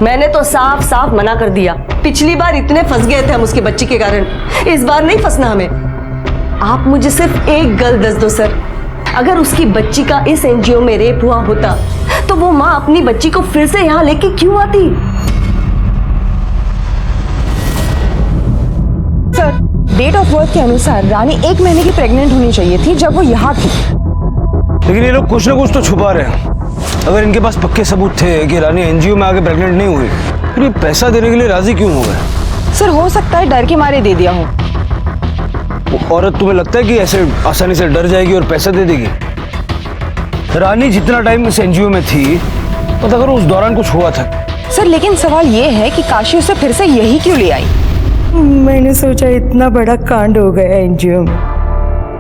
मैंने तो साफ साफ मना कर दिया। पिछली बार इतने फंस गए थे हम उसकी बच्ची के कारण, इस बार नहीं फंसना हमें। आप मुझे सिर्फ एक गल दस दो सर, अगर उसकी बच्ची का इस एनजीओ में रेप हुआ होता तो वो माँ अपनी बच्ची को फिर से यहाँ लेके क्यों आती? सर, डेट ऑफ बर्थ के अनुसार रानी 1 महीने की प्रेग्नेंट होनी चाहिए थी जब वो यहाँ थी। लेकिन ये लोग कुछ ना कुछ तो छुपा रहे हैं। अगर इनके पास पक्के सबूत थे कि रानी एनजीओ में आके प्रेग्नेंट नहीं हुई, फिर ये पैसा देने के लिए राजी क्यों हो गए? सर, हो सकता है डर के मारे दे दिया हो। औरत तुम्हें लगता है कि ऐसे आसानी से डर जाएगी और पैसा दे देगी? रानी जितना टाइम इस एनजीओ में थी, पता करो उस दौरान कुछ हुआ था। सर, लेकिन सवाल ये है कि काशी उसे फिर से यही क्यों ले आई? मैंने सोचा इतना बड़ा कांड हो गया एनजीओ में,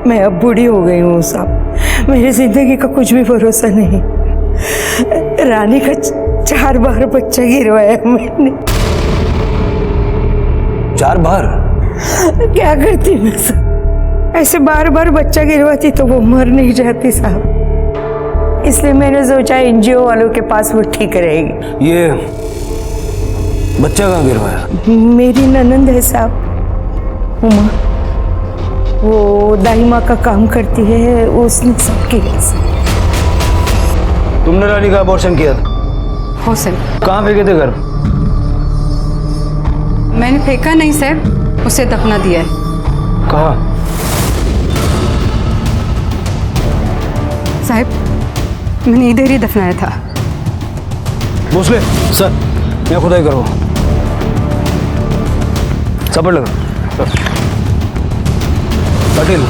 मैं अब बूढ़ी हो गई हूँ साहब, मेरी जिंदगी का कुछ भी भरोसा नहीं। रानी का 4 बार बच्चा गिरवाया मैंने। 4 बार? क्या करती मैं साहब, ऐसे बार बार बच्चा गिरवाती तो वो मर नहीं जाती साहब, इसलिए मैंने सोचा एनजीओ वालों के पास वो ठीक रहेगी। ये बच्चा कहाँ गिरवाया? मेरी ननंद है साहब, उमा, वो दाहिमा का काम करती है, उसने सबकी वजह। तुमने रानी का अबॉर्शन किया था? हो सर। कहाँ फेंके थे घर? मैंने फेंका नहीं सर, उसे दफना दिया है। कहाँ? साहब, मैंने इधर ही दफनाया था। भोसले सर, मैं खुदाई करो। सपड़ लगा। पटेल,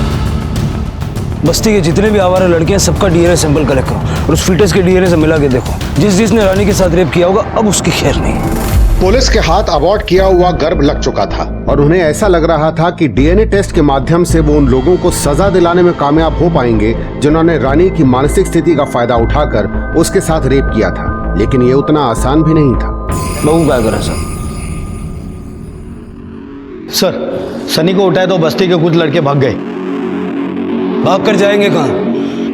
बस्ती के जितने भी आवारा लड़के हैं सबका डीएनए सैंपल कलेक्ट करो और उस फीटस के डीएनए से मिला के देखो। जिसने रानी के साथ रेप किया होगा अब उसकी खैर नहीं। पुलिस के हाथ अबॉर्ट किया हुआ गर्भ लग चुका था और उन्हें ऐसा लग रहा था कि डीएनए टेस्ट के माध्यम से वो उन लोगों को सजा दिलाने में कामयाब हो पाएंगे जिन्होंने रानी की मानसिक स्थिति का फायदा उठाकर उसके साथ रेप किया था। लेकिन ये उतना आसान भी नहीं था। बहू क्या करें सर? सर, सनी को उठाए तो बस्ती के कुछ लड़के भाग गए। भाग कर जाएंगे कहाँ?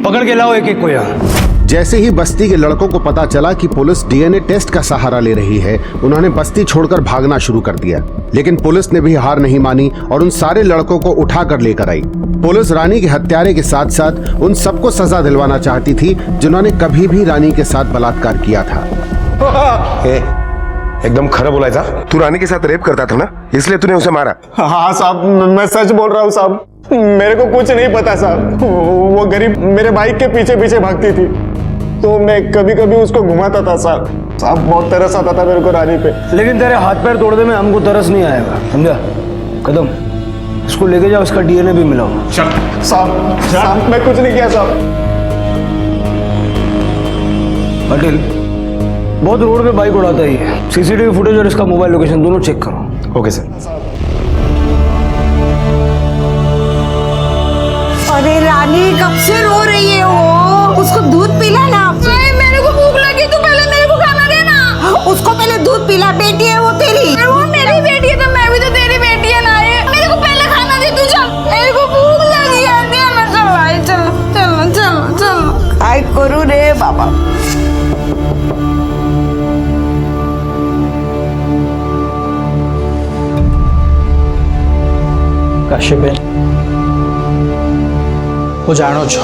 पकड़ के लाओ एक एक को यहाँ। जैसे ही बस्ती के लड़कों को पता चला कि पुलिस डीएनए टेस्ट का सहारा ले रही है, उन्होंने बस्ती छोड़कर भागना शुरू कर दिया। लेकिन पुलिस ने भी हार नहीं मानी और उन सारे लड़कों को उठाकर लेकर आई। पुलिस रानी के हत्यारे के साथ साथ उन सबको सजा दिलवाना चाहती थी जिन्होंने कभी भी रानी के साथ बलात्कार किया था। एकदम खरा बोलायचा। तू रानी के साथ रेप करता था ना, इसलिए तूने उसे मारा? हाँ साहब, मैं सच बोल रहा हूँ साहब, मेरे को कुछ नहीं पता साहब। वो गरीब मेरे बाइक के पीछे पीछे भागती थी तो मैं कभी कभी उसको घुमाता था साहब। बहुत तरस आता था मेरे को रानी पे। लेकिन तेरे हाथ पैर तोड़ दे में हमको तरस नहीं आएगा, समझा? कदम, इसको लेके जाओ, इसका डीएनए भी मिलाओ। साहब मैं कुछ नहीं किया साहब। पटेल, बहुत रोड पे बाइक उड़ाता ही है। सीसीटीवी फुटेज और इसका मोबाइल लोकेशन दोनों चेक करो। Okay sir. अरे रानी कब से रो रही है वो, उसको दूध पिला ना। मेरे को भूख लगी, तू पहले मेरे को खाना देना। उसको पहले दूध पिला, बेटी है वो तेरी। वो मेरी बेटी है तो मैं भी तो तेरी बेटी है ना। मेरे को पहले खाना दे तू, चल मेरे को भूख लगी है। चल चल चल चल। काय करू रे बाबा। काशीबेन, वो जानो जो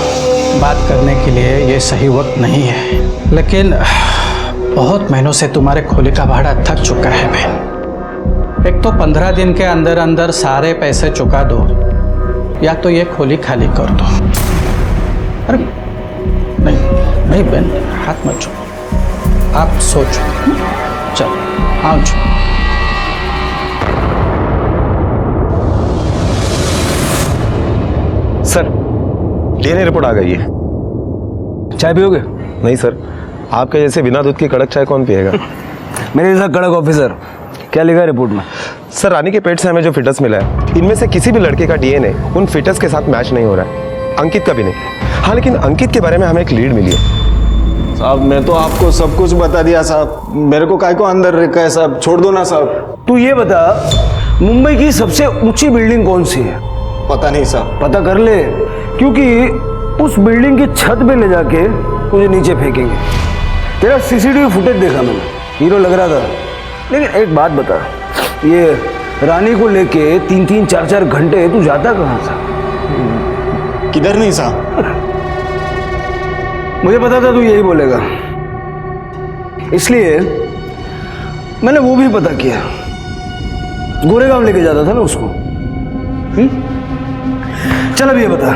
बात करने के लिए ये सही वक्त नहीं है, लेकिन बहुत महीनों से तुम्हारे खोली का भाड़ा थक चुका है बहन। एक तो 15 दिन के अंदर अंदर सारे पैसे चुका दो या तो ये खोली खाली कर दो। अरे नहीं नहीं बहन, हाथ मत छो, आप सोचो। चलो आओ जो। सर, डीएनए रिपोर्ट आ गई है। चाय पियोगे? नहीं सर, आपके जैसे बिना दूध की कड़क चाय कौन पिएगा? मेरे जैसा कड़क ऑफिसर। क्या लिखा है रिपोर्ट में? सर, रानी के पेट से हमें जो फिटस मिला है, इनमें से किसी भी लड़के का डीएनए उन फिटस के साथ मैच नहीं हो रहा है, अंकित का भी नहीं। हाँ, लेकिन अंकित के बारे में हमें एक लीड मिली है। साहब मैं तो आपको सब कुछ बता दिया साहब, मेरे को काय को अंदर रखा है साहब, छोड़ दो ना साहब। तू ये बता, मुंबई की सबसे ऊंची बिल्डिंग कौन सी है? पता नहीं साहब। पता कर ले, क्योंकि उस बिल्डिंग की छत पे ले जाके तुझे नीचे फेंकेंगे। तेरा सीसीटीवी फुटेज देखा मैंने, हीरो लग रहा था। लेकिन एक बात बता, ये रानी को लेके 3-3, 4-4 घंटे तू जाता कहाँ था? किधर नहीं साहब। मुझे पता था तू यही बोलेगा, इसलिए मैंने वो भी पता किया। गोरेगांव लेके जाता था ना उसको। चल अब ये बता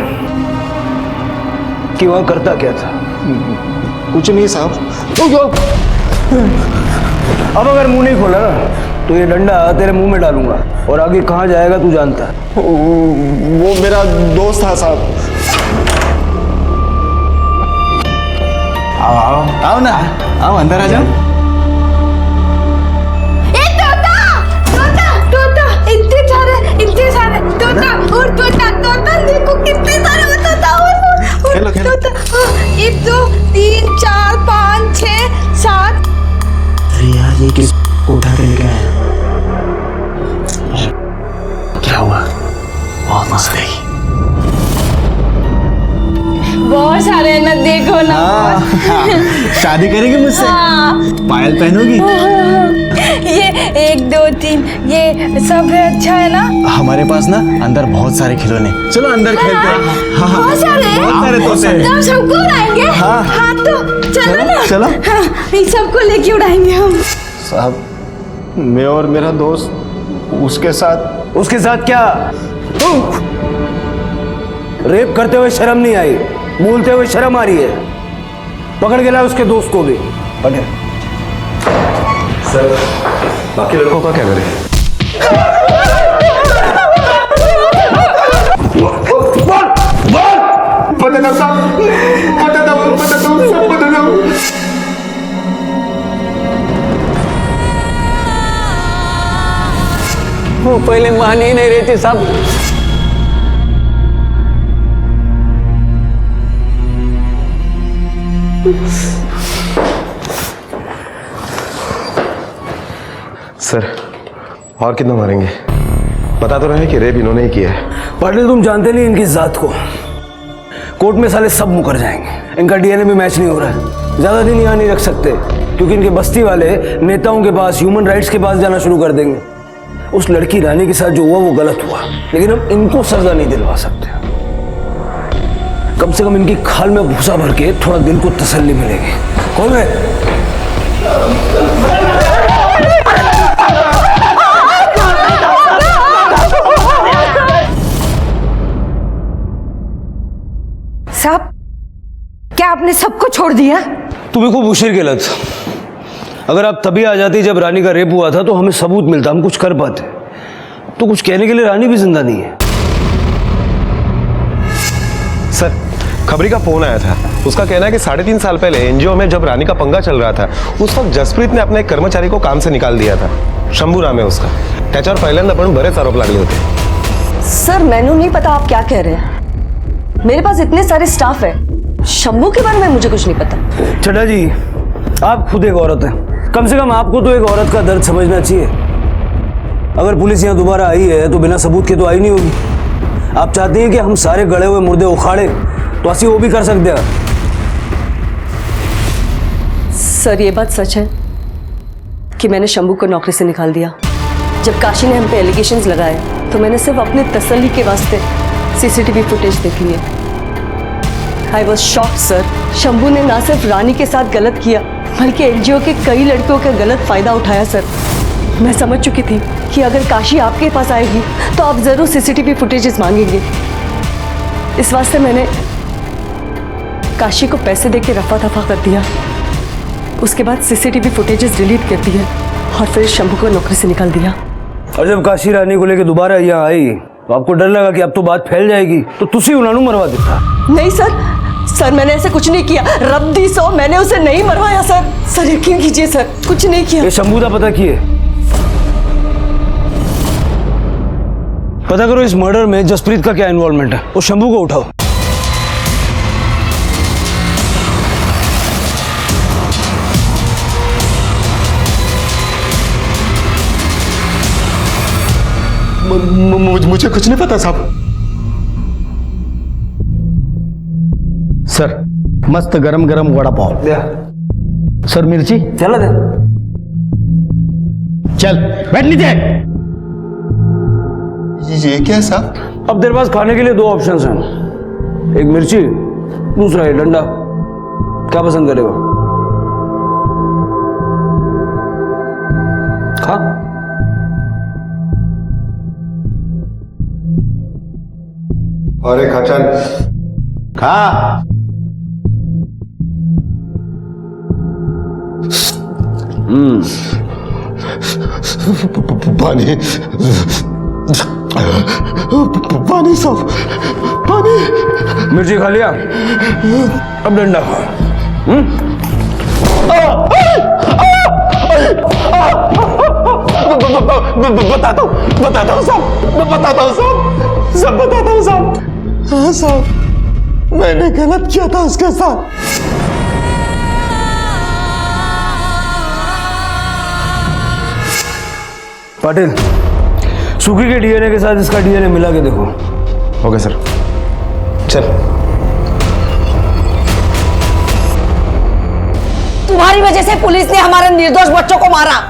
कि वहां करता क्या था? कुछ नहीं साहब। अब अगर मुंह नहीं खोला ना तो ये डंडा तेरे मुंह में डालूंगा, और आगे कहां जाएगा तू जानता है। वो मेरा दोस्त था साहब। आओ आओ ना, आओ अंदर आ जाओ। देखो कितने सारे तोता। 1 2 3 4 5 6 7। रिया ये किस उठा के लेके आया? क्या हुआ? बहुत मस्त है। बहुत सारे हैं ना, देखो ना। शादी करेगी मुझसे? पायल पहनोगी? ये 1 2 3 ये सब है, अच्छा है ना? हमारे पास ना अंदर बहुत सारे खिलौने, चलो अंदर खेलते हैं। हाँ, बहुत सारे तोते। तो हम सबको उड़ाएंगे। हाँ तो चलो ना। चलो। हाँ, इन सबको लेके उड़ाएंगे हम। साहब मैं और मेरा दोस्त उसके साथ क्या? रेप करते हुए शर्म नहीं आई? बोलते हुए शर्म आ रही है? पकड़ के लाए उसके दोस्त को भी। पकड़। सर, बाकी लड़कों का क्या करें? वो पहले मान ही नहीं रही थी साहब। सर, और कितना मारेंगे? बता तो रहे कि रेप इन्होंने ही किया है। पाटिल, तुम जानते नहीं इनकी जात को। कोर्ट में साले सब मुकर जाएंगे। इनका डीएनए भी मैच नहीं हो रहा है। ज्यादा दिन यहाँ नहीं रख सकते, क्योंकि इनके बस्ती वाले नेताओं के पास, ह्यूमन राइट्स के पास जाना शुरू कर देंगे। उस लड़की रानी के साथ जो हुआ वो गलत हुआ, लेकिन हम इनको सजा नहीं दिलवा सकते। कम से कम इनकी खाल में भूसा भर के थोड़ा दिल को तसल्ली मिलेगी। कौन है? साहब, क्या आपने सबको छोड़ दिया? तू भी खूब होशियार गलत। अगर आप तभी आ जाती जब रानी का रेप हुआ था तो हमें सबूत मिलता, हम कुछ कर पाते। तो कुछ कहने के लिए रानी भी जिंदा नहीं है। सर, खबरी का फोन आया था। उसका कहना है कि 3.5 साल पहले एनजीओ में जब रानी का पंगा चल रहा था, उस वक्त जसप्रीत ने अपने एक कर्मचारी को काम से निकाल दिया था। शंभू नाम है उसका। त्याच्यावर पहिल्यांदा पण बरेच आरोप लागले होते। सर, मैंने नहीं पता आप क्या कह रहे हैं। मेरे पास इतने सारे स्टाफ है। शंभू के बारे में मुझे कुछ नहीं पता। चड्डा जी, आप खुद एक औरत हैं, कम से कम आपको तो एक औरत का दर्द समझना चाहिए। अगर पुलिस यहाँ दोबारा आई है तो बिना सबूत के तो आई नहीं होगी। आप चाहते हैं कि हम सारे गड़े हुए मुर्दे उखाड़े, तो ऐसी वो भी कर सकते हैं। सर, ये बात सच है कि मैंने शंभू को नौकरी से निकाल दिया। जब काशी ने हम पे एलिगेशंस लगाए तो मैंने सिर्फ अपने तसल्ली के वास्ते सीसीटीवी फुटेज देख लिए। I was shocked sir. Shambhu ने ना सिर्फ रानी के साथ गलत किया, बल्कि एनजीओ के कई लड़कियों का गलत फायदा उठाया सर। मैं समझ चुकी थी कि अगर काशी आपके पास आएगी तो आप जरूर सीसीटीवी फुटेजेस मांगेंगे। इस वास्ते मैंने काशी को पैसे देके रफा दफा कर दिया। उसके बाद सीसीटीवी फुटेजेस डिलीट कर दिए और फिर शंभू को नौकरी से निकाल दिया। और जब काशी रानी को लेकर दोबारा यहाँ आई तो आपको डर लगा कि अब तो बात फैल जाएगी, तो तुसी उन्होंने मरवा देता। नहीं सर, सर मैंने ऐसे कुछ नहीं किया, रब्दी सो मैंने उसे नहीं मरवाया सर। सर यकीन कीजिए सर, कुछ नहीं किया। ये शंभू का पता किए, पता करो इस मर्डर में जसप्रीत का क्या इन्वॉल्वमेंट है। वो शंभू को उठाओ। मुझे कुछ नहीं पता साहब। सर मस्त गरम गरम वड़ा पाव। सर मिर्ची चला दे। चल बैठ नीचे। ये क्या है साहब? अब तेरे पास खाने के लिए दो ऑप्शंस हैं, एक मिर्ची, दूसरा ये डंडा। क्या पसंद करेगा? खा। अरे खचन खा। पानी पानी साहब, पानी। मिर्ची खा लिया, अब डंडा खा। बताता हूँ साहब, मैं बताता हूँ साहब, सब बताता हूँ साहब। हाँ साहब, मैंने गलत किया था उसके साथ। पाटिल, सुखी के डीएनए के साथ इसका डीएनए मिला के देखो। Okay sir. चल। तुम्हारी वजह से पुलिस ने हमारे निर्दोष बच्चों को मारा।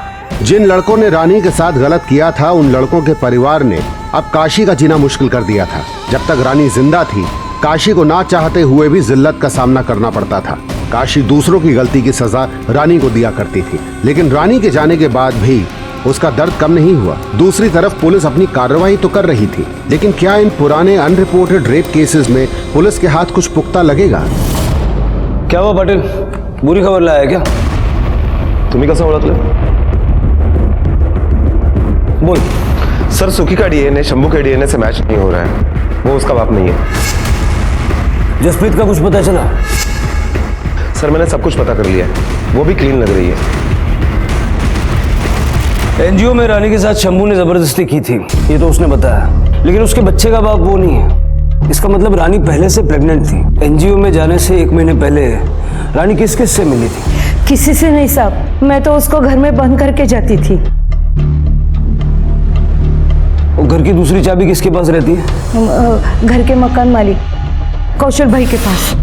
जिन लड़कों ने रानी के साथ गलत किया था, उन लड़कों के परिवार ने अब काशी का जीना मुश्किल कर दिया था। जब तक रानी जिंदा थी, काशी को ना चाहते हुए भी जिल्लत का सामना करना पड़ता था। काशी दूसरों की गलती की सजा रानी को दिया करती थी, लेकिन रानी के जाने के बाद भी उसका दर्द कम नहीं हुआ। दूसरी तरफ पुलिस अपनी कार्रवाई तो कर रही थी, लेकिन क्या इन पुराने अनरिपोर्टेड रेप केसेस में पुलिस के हाथ कुछ पुख्ता लगेगा? क्या हुआ पाटिल, बुरी खबर लाया क्या? तुम्ही कसं ओळखलं? बोल। सर सुखी का डीएनए शंभू के डीएनए से मैच नहीं हो रहा है, वो उसका बाप नहीं है। जसप्रीत का कुछ पता चला? सर मैंने सब कुछ पता कर लिया है, वो भी क्लीन लग रही है। एनजीओ में रानी के साथ शंभू ने जबरदस्ती की थी, ये तो उसने बताया, लेकिन उसके बच्चे का बाप वो नहीं है। इसका मतलब रानी पहले से प्रेग्नेंट थी। एनजीओ में जाने से 1 महीने पहले रानी किस किस से मिली थी? किसी से नहीं साहब, मैं तो उसको घर में बंद करके जाती थी। और घर की दूसरी चाबी किसके पास रहती है? घर के मकान मालिक कौशल भाई के पास।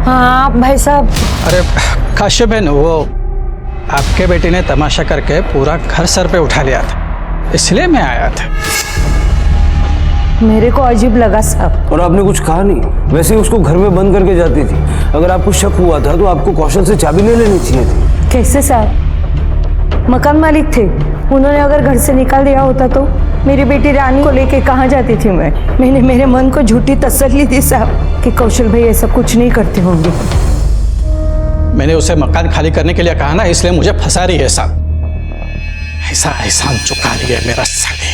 हाँ भाई साहब। अरे काश्यप बहन, वो आपके बेटे ने तमाशा करके पूरा घर सर पे उठा लिया था, इसलिए मैं आया था। मेरे को अजीब लगा साहब। और आपने कुछ कहा नहीं, वैसे ही उसको घर में बंद करके जाती थी। अगर आपको शक हुआ था तो आपको कौशल से चाबी ले लेनी चाहिए थी। कैसे साहब? मकान मालिक थे, उन्होंने अगर घर से निकाल दिया होता तो मेरी बेटी रानी को लेके कहाँ जाती थी मैंने मेरे मन को झूठी तसल्ली दी साहब कि कौशल भाई ऐसा कुछ नहीं करते होंगे। मैंने उसे मकान खाली करने के लिए कहा ना, इसलिए मुझे फंसा रही है साहब। ऐसा एहसान चुका लिया मेरा साले।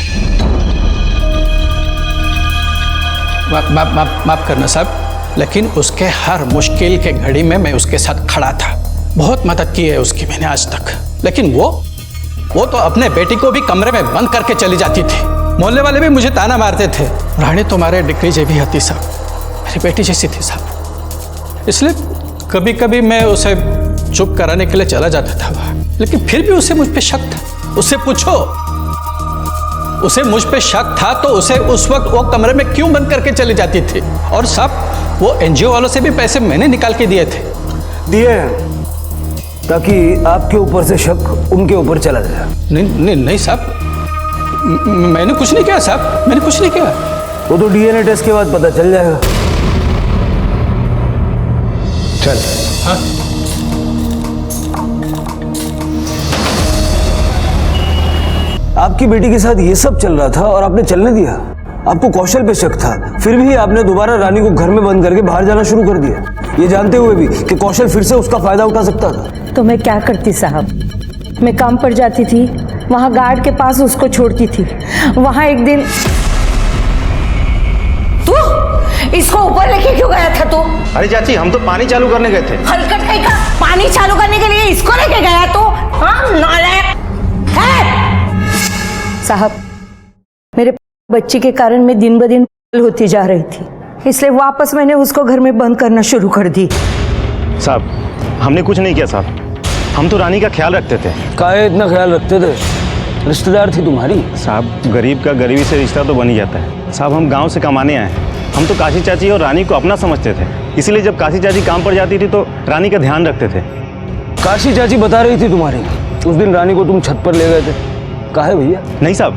माफ करना साहब, लेकिन उसके हर मुश्किल के घड़ी में मैं उसके साथ खड़ा था। बहुत मदद की है उसकी मैंने आज तक, लेकिन वो तो अपने बेटी को भी कमरे में बंद करके चली जाती थी। मोहल्ले वाले भी मुझे ताना मारते थे, रानी तुम्हारे डिग्री जैसी हती साहब, मेरी बेटी जैसी थी साहब। इसलिए कभी कभी मैं उसे चुप कराने के लिए चला जाता था वहाँ, लेकिन फिर भी उसे मुझ पे शक था। उससे पूछो, उसे मुझ पे शक था तो उसे उस वक्त वो कमरे में क्यों बंद करके चली जाती थी? और साहब वो एनजीओ वालों से भी पैसे मैंने निकाल के दिए थे। दिए ताकि आपके ऊपर से शक उनके ऊपर चला जाए। नहीं साहब, मैंने कुछ नहीं किया साहब, मैंने कुछ नहीं किया। वो तो डीएनए टेस्ट के बाद पता चल जाएगा। चल। हाँ? आपकी बेटी के साथ ये सब चल रहा था और आपने चलने दिया। आपको कौशल पे शक था, फिर भी आपने दोबारा रानी को घर में बंद करके बाहर जाना शुरू कर दिया, ये जानते हुए भी कि कौशल फिर से उसका फायदा उठा सकता था। तो मैं क्या करती साहब? मैं काम पर जाती थी, वहाँ गार्ड के पास उसको छोड़ती थी। वहाँ एक दिन तू इसको ऊपर लेके क्यों गया था तू? अरे चाची हम तो पानी चालू करने गए थे। हलकट कहीं का पानी चालू करने के लिए इसको लेके गया तो? हाँ नालायक है। साहब, मेरे बच्चे के कारण मैं दिन ब दिन होती जा रही थी, इसलिए वापस मैंने उसको घर में बंद करना शुरू कर दी। साहब हमने कुछ नहीं किया साहब, हम तो रानी का ख्याल रखते थे। काहे इतना ख्याल रखते थे? रिश्तेदार थी तुम्हारी। साहब गरीब का गरीबी से रिश्ता तो बन ही जाता है। साहब हम गांव से कमाने आए, हम तो काशी चाची और रानी को अपना समझते थे, इसलिए जब काशी चाची काम पर जाती थी तो रानी का ध्यान रखते थे। काशी चाची बता रही थी तुम्हारी, उस दिन रानी को तुम छत पर ले गए थे। काहे भैया? नहीं साहब,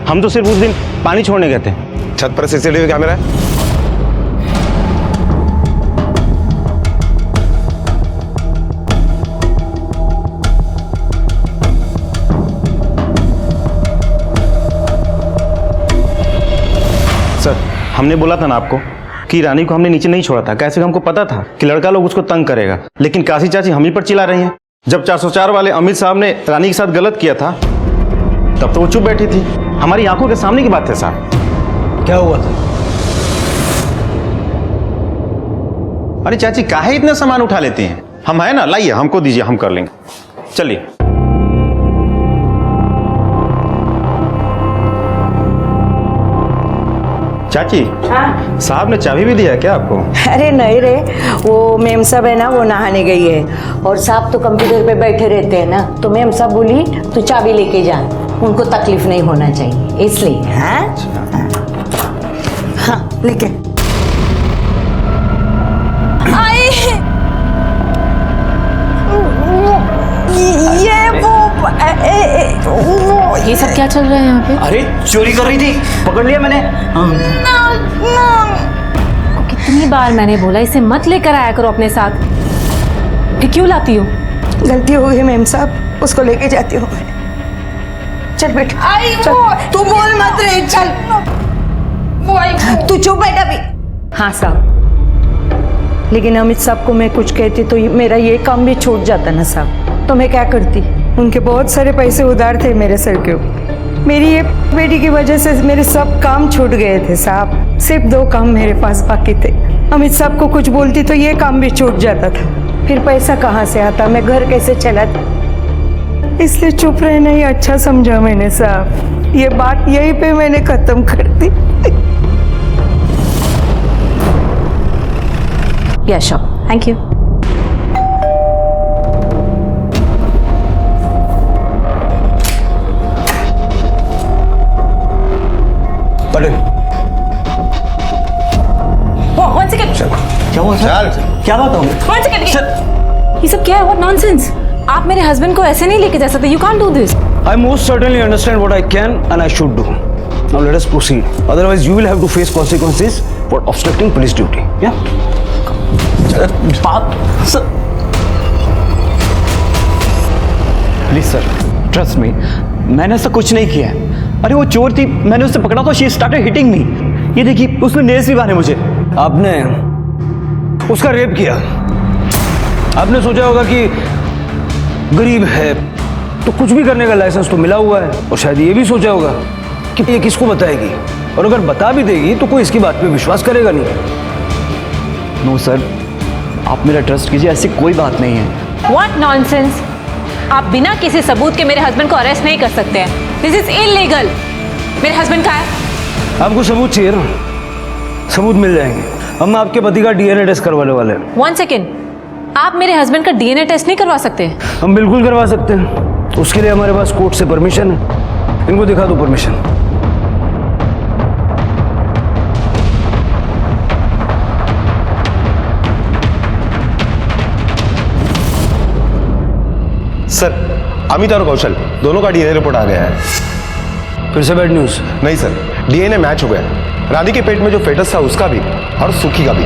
हम तो सिर्फ उस दिन पानी छोड़ने गए थे। छत पर सीसीटीवी कैमरा है? सर हमने बोला था ना आपको कि रानी को हमने नीचे नहीं छोड़ा था। कैसे हमको पता था कि लड़का लोग उसको तंग करेगा, लेकिन काशी चाची हम ही पर चिल्ला रही हैं। जब 404 वाले अमित साहब ने रानी के साथ गलत किया था तब तो वो चुप बैठी थी। हमारी आंखों के सामने की बात है साहब। क्या हुआ था? अरे चाची काहे इतना सामान उठा लेती हैं? हम है ना, लाइए हमको दीजिए, हम कर लेंगे। चलिए। चाची हाँ? साहब ने चाबी भी दिया है क्या आपको? अरे नहीं रे, वो मेम साहब है ना, वो नहाने गई है और साहब तो कंप्यूटर पे बैठे रहते हैं ना, तो मेम साहब बोली तू चाबी लेके जा, उनको तकलीफ नहीं होना चाहिए इसलिए। हाँ हाँ लेके ये सब क्या चल रहा है यहाँ पे? अरे चोरी कर रही थी, पकड़ लिया मैंने। कितनी बार मैंने बोला इसे मत लेकर आया करो अपने साथ, ये क्यों लाती हो? गलती हो गई मेम साहब, उसको लेके जाती हूँ। चल बेटा, तू बोल मत रे, चल तू चुप बैठा भी। हाँ साहब, लेकिन अमित साहब को मैं कुछ कहती तो मेरा ये काम भी छूट जाता ना साहब, तो मैं क्या करती? उनके बहुत सारे पैसे उधार थे मेरे सर के ऊपर। मेरी ये बेटी की वजह से मेरे सब काम छूट गए थे साहब, सिर्फ 2 काम मेरे पास बाकी थे। अमित साहब को कुछ बोलती तो ये काम भी छूट जाता था, फिर पैसा कहाँ से आता, मैं घर कैसे चलाती? इसलिए चुप रहना ही अच्छा समझा मैंने साहब। ये बात यहीं पे मैंने खत्म कर दी। Yes sure, thank you. क्या हुआ सर? क्या बात हो? ये सब क्या है? What nonsense! आप मेरे हस्बैंड को ऐसे नहीं लेके जा सकते। You can't do this. I most certainly understand what I can and I should do. Now let us proceed. Otherwise, you will have to face consequences for obstructing police duty. Yeah? बात sir, please sir trust me, मैंने ऐसा कुछ नहीं किया है। अरे वो चोर थी, मैंने उससे पकड़ा तो शी स्टार्टेड हिटिंग मी। ये देखिए उसने नेल्स भी बांधे मुझे। आपने उसका रेप किया। आपने सोचा होगा कि गरीब है तो कुछ भी करने का लाइसेंस तो मिला हुआ है, और शायद ये भी सोचा होगा कि ये किसको बताएगी, और अगर बता भी देगी तो कोई इसकी बात पे विश्वास करेगा नहीं। नो सर, आप मेरा ट्रस्ट कीजिए, ऐसी कोई बात नहीं है। What nonsense! आप बिना किसी सबूत के मेरे हस्बैंड को अरेस्ट नहीं कर सकते हैं। This is illegal. मेरे हस्बैंड कहाँ है? आपको सबूत चाहिए ना? सबूत मिल जाएंगे। हम आपके पति का डीएनए टेस्ट करवाने वाले हैं। 1 सेकेंड, आप मेरे हस्बैंड का डीएनए टेस्ट नहीं करवा सकते? हम बिल्कुल करवा सकते हैं, उसके लिए हमारे पास कोर्ट से परमिशन है। इनको दिखा दो परमिशन। सर अमित और कौशल दोनों का डीएनए रिपोर्ट आ गया है। फिर से बैड न्यूज? नहीं सर, डीएनए मैच हो गया। रानी के पेट में जो फेटस था उसका भी और सुखी का भी।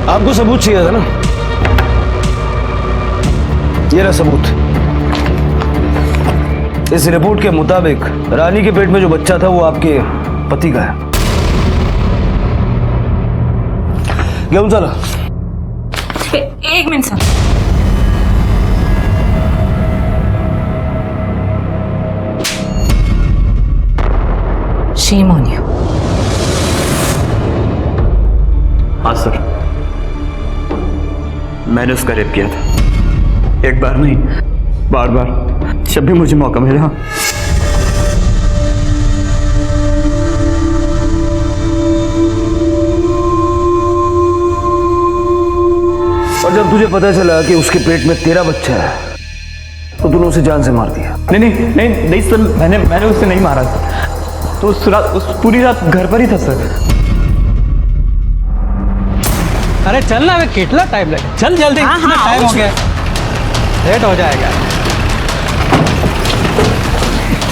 आपको सबूत चाहिए था ना? ये रहा सबूत। इस रिपोर्ट के मुताबिक रानी के पेट में जो बच्चा था वो आपके पति का है। घेऊन चला। एक minute sir. Shame on you. हाँ सर, मैंने उसका रेप किया था। एक बार नहीं, बार बार, जब भी मुझे मौका मिला। और जब तुझे पता चला कि उसके पेट में तेरा बच्चा है तो तूने उसे जान से मार दिया। नहीं नहीं नहीं नहीं सर, मैंने उसे नहीं मारा सर। तो उस पूरी रात घर पर ही था सर। अरे चल ना, अबे कितना टाइम लगे, चल जल्दी। टाइम हो गया, लेट हो जाएगा।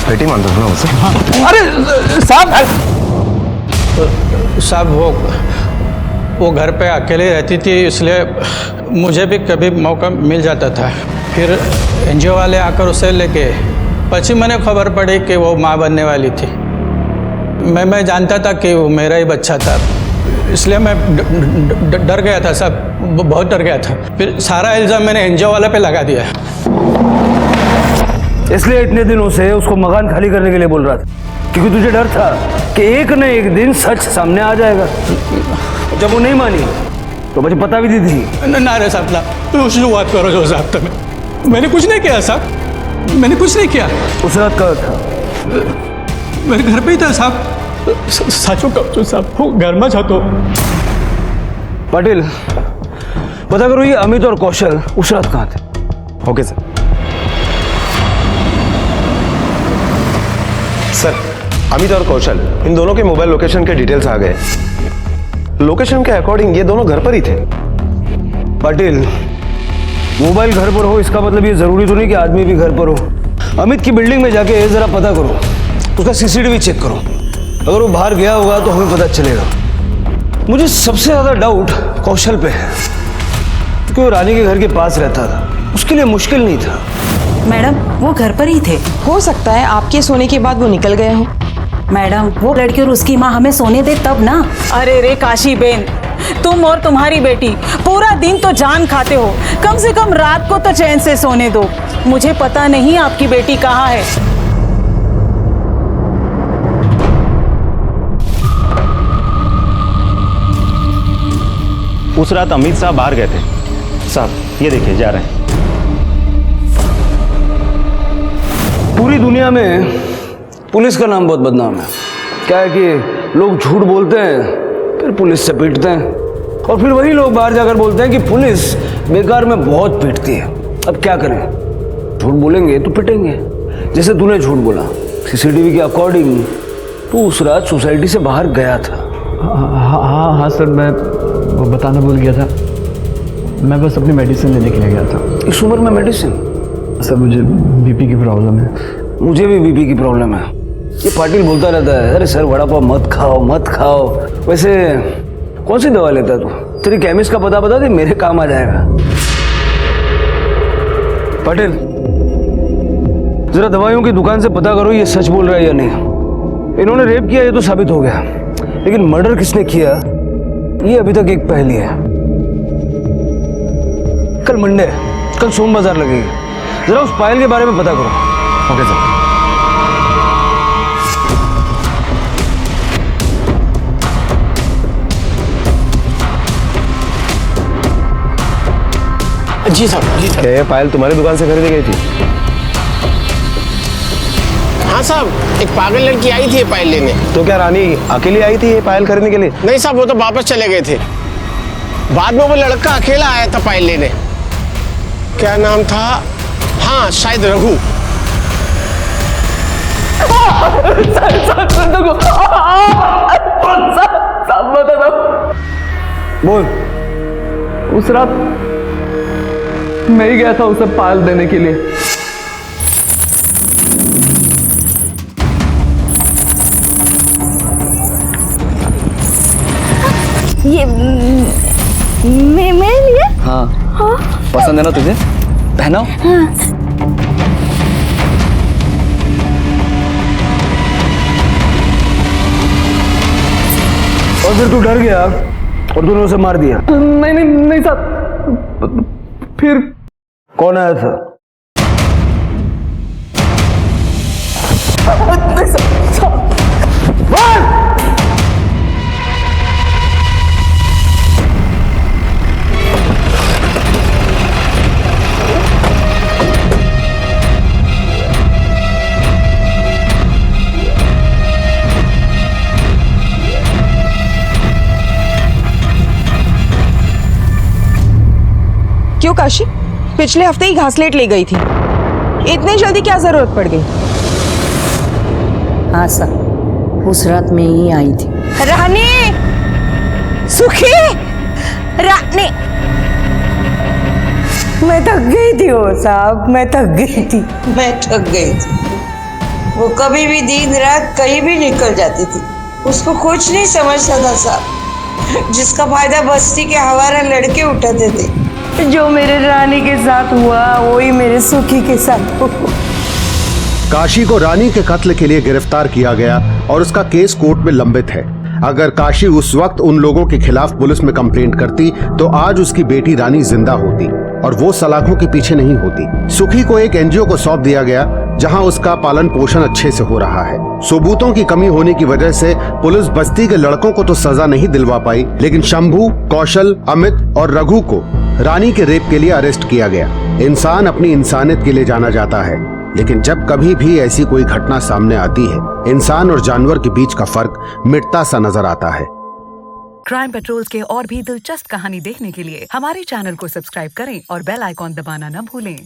बेटी मान दो ना उसे। अरे साहब वो घर पे अकेले रहती थी, इसलिए मुझे भी कभी मौका मिल जाता था। फिर एनजीओ वाले आकर उसे लेके पछी मैंने खबर पड़ी कि वो माँ बनने वाली थी। मैं जानता था कि वो मेरा ही बच्चा था, इसलिए मैं डर गया था साहब, बहुत डर गया था। फिर सारा इल्ज़ाम मैंने एनजीओ वाले पे लगा दिया। इसलिए इतने दिनों से उसको मकान खाली करने के लिए बोल रहा था, क्योंकि तुझे डर था कि एक न एक दिन सच सामने आ जाएगा। जब वो नहीं मानी तो मुझे पता भी दी थी। ना रे साहब, तो शुरुआत करो जो साहब। तुम्हें मैंने कुछ नहीं किया साहब, मैंने कुछ नहीं किया। उस रात कहाँ था? मेरे घर पे ही था साहब। साचो कहूँ साहब, वो घर में था। तो पाटिल, पता करो ये अमित और कौशल उस रात कहाँ थे। Okay sir. सर, अमित और कौशल इन दोनों के मोबाइल लोकेशन के डिटेल्स आ गए। लोकेशन के अकॉर्डिंग ये दोनों घर पर ही थे। पाटिल, मोबाइल घर पर हो इसका मतलब ये जरूरी तो नहीं कि आदमी भी घर पर हो। अमित की बिल्डिंग में जाके जरा पता करो, उसका सीसीटीवी चेक करो। अगर वो बाहर गया होगा तो हमें पता चलेगा। मुझे सबसे ज्यादा डाउट कौशल पे है, क्योंकि वो रानी के घर के पास रहता था, उसके लिए मुश्किल नहीं था। मैडम, वो घर पर ही थे। हो सकता है आपके सोने के बाद वो निकल गए हो। मैडम, वो लड़की और उसकी माँ हमें सोने दे तब ना। अरे रे काशी बेन, तुम और तुम्हारी बेटी पूरा दिन तो जान खाते हो, कम से कम रात को तो चैन से सोने दो। मुझे पता नहीं आपकी बेटी कहाँ है। उस रात अमित साहब बाहर गए थे। साहब ये देखिए, जा रहे हैं। पूरी दुनिया में पुलिस का नाम बहुत बदनाम है। क्या है कि लोग झूठ बोलते हैं, फिर पुलिस से पीटते हैं, और फिर वही लोग बाहर जाकर बोलते हैं कि पुलिस बेकार में बहुत पीटती है। अब क्या करें, झूठ बोलेंगे तो पिटेंगे। जैसे तूने झूठ बोला, सीसीटीवी के अकॉर्डिंग तू उस रात सोसाइटी से बाहर गया था। हाँ सर, मैं वो बताना भूल गया था। मैं बस अपनी मेडिसिन लेने के लिए गया था। इस उम्र में मेडिसिन? सर, मुझे बीपी की प्रॉब्लम है। मुझे भी बीपी की प्रॉब्लम है। ये पाटिल बोलता रहता है, अरे सर वड़ा पाव मत खाओ मत खाओ। वैसे कौन सी दवा लेता है तू? तेरी केमिस्ट का पता बता दे, मेरे काम आ जाएगा। पाटिल, जरा दवाइयों की दुकान से पता करो ये सच बोल रहा है या नहीं। इन्होंने रेप किया ये तो साबित हो गया, लेकिन मर्डर किसने किया ये अभी तक एक पहेली है। कल मंडे, कल सोम बाजार लगेगी, जरा उस पायल के बारे में पता करो। Okay sir. जी साहब, जी साहब। क्या ये पायल तुम्हारी दुकान से खरीदी गई थी? हाँ साहब, एक पागल लड़की आई थी ये पायल लेने। तो क्या रानी अकेली आई थी ये पायल खरीदने के लिए? नहीं साहब, वो तो वापस चले गए थे। बाद में वो लड़का अकेला आया था पायल लेने। क्या नाम था? हाँ, शायद रघु। बोल। उस रात मैं ही गया था उसे पायल देने के लिए। ये मेरे लिए? हाँ, हाँ? पसंद है ना तुझे? पहनाओ। हाँ। फिर तू डर गया और तूने उसे मार दिया? नहीं नहीं नहीं साहब। फिर कौन आया था? नहीं साहब। क्यों काशी, पिछले हफ्ते ही घासलेट ले गई थी, इतनी जल्दी क्या जरूरत पड़ गई? हाँ सर, उस रात में ही आई थी। रानी, सुखी, रानी, मैं थक गई थी वो साहब, मैं थक गई थी। मैं थक गई थी। वो कभी भी दिन रात कहीं भी निकल जाती थी, उसको कुछ नहीं समझता था साहब। जिसका फायदा बस्ती के हवारा लड़के उठाते थे। जो मेरे रानी के साथ हुआ वही मेरे सुखी के साथ हुआ। काशी को रानी के कत्ल के लिए गिरफ्तार किया गया और उसका केस कोर्ट में लंबित है। अगर काशी उस वक्त उन लोगों के खिलाफ पुलिस में कंप्लेंट करती तो आज उसकी बेटी रानी जिंदा होती और वो सलाखों के पीछे नहीं होती। सुखी को एक एनजीओ को सौंप दिया गया जहां उसका पालन पोषण अच्छे से हो रहा है। सबूतों की कमी होने की वजह से पुलिस बस्ती के लड़कों को तो सजा नहीं दिलवा पाई, लेकिन शंभू, कौशल, अमित और रघु को रानी के रेप के लिए अरेस्ट किया गया। इंसान अपनी इंसानियत के लिए जाना जाता है, लेकिन जब कभी भी ऐसी कोई घटना सामने आती है, इंसान और जानवर के बीच का फर्क मिटता सा नजर आता है। क्राइम पेट्रोल्स के और भी दिलचस्प कहानी देखने के लिए हमारे चैनल को सब्सक्राइब करें और बेल आइकॉन दबाना न भूलें।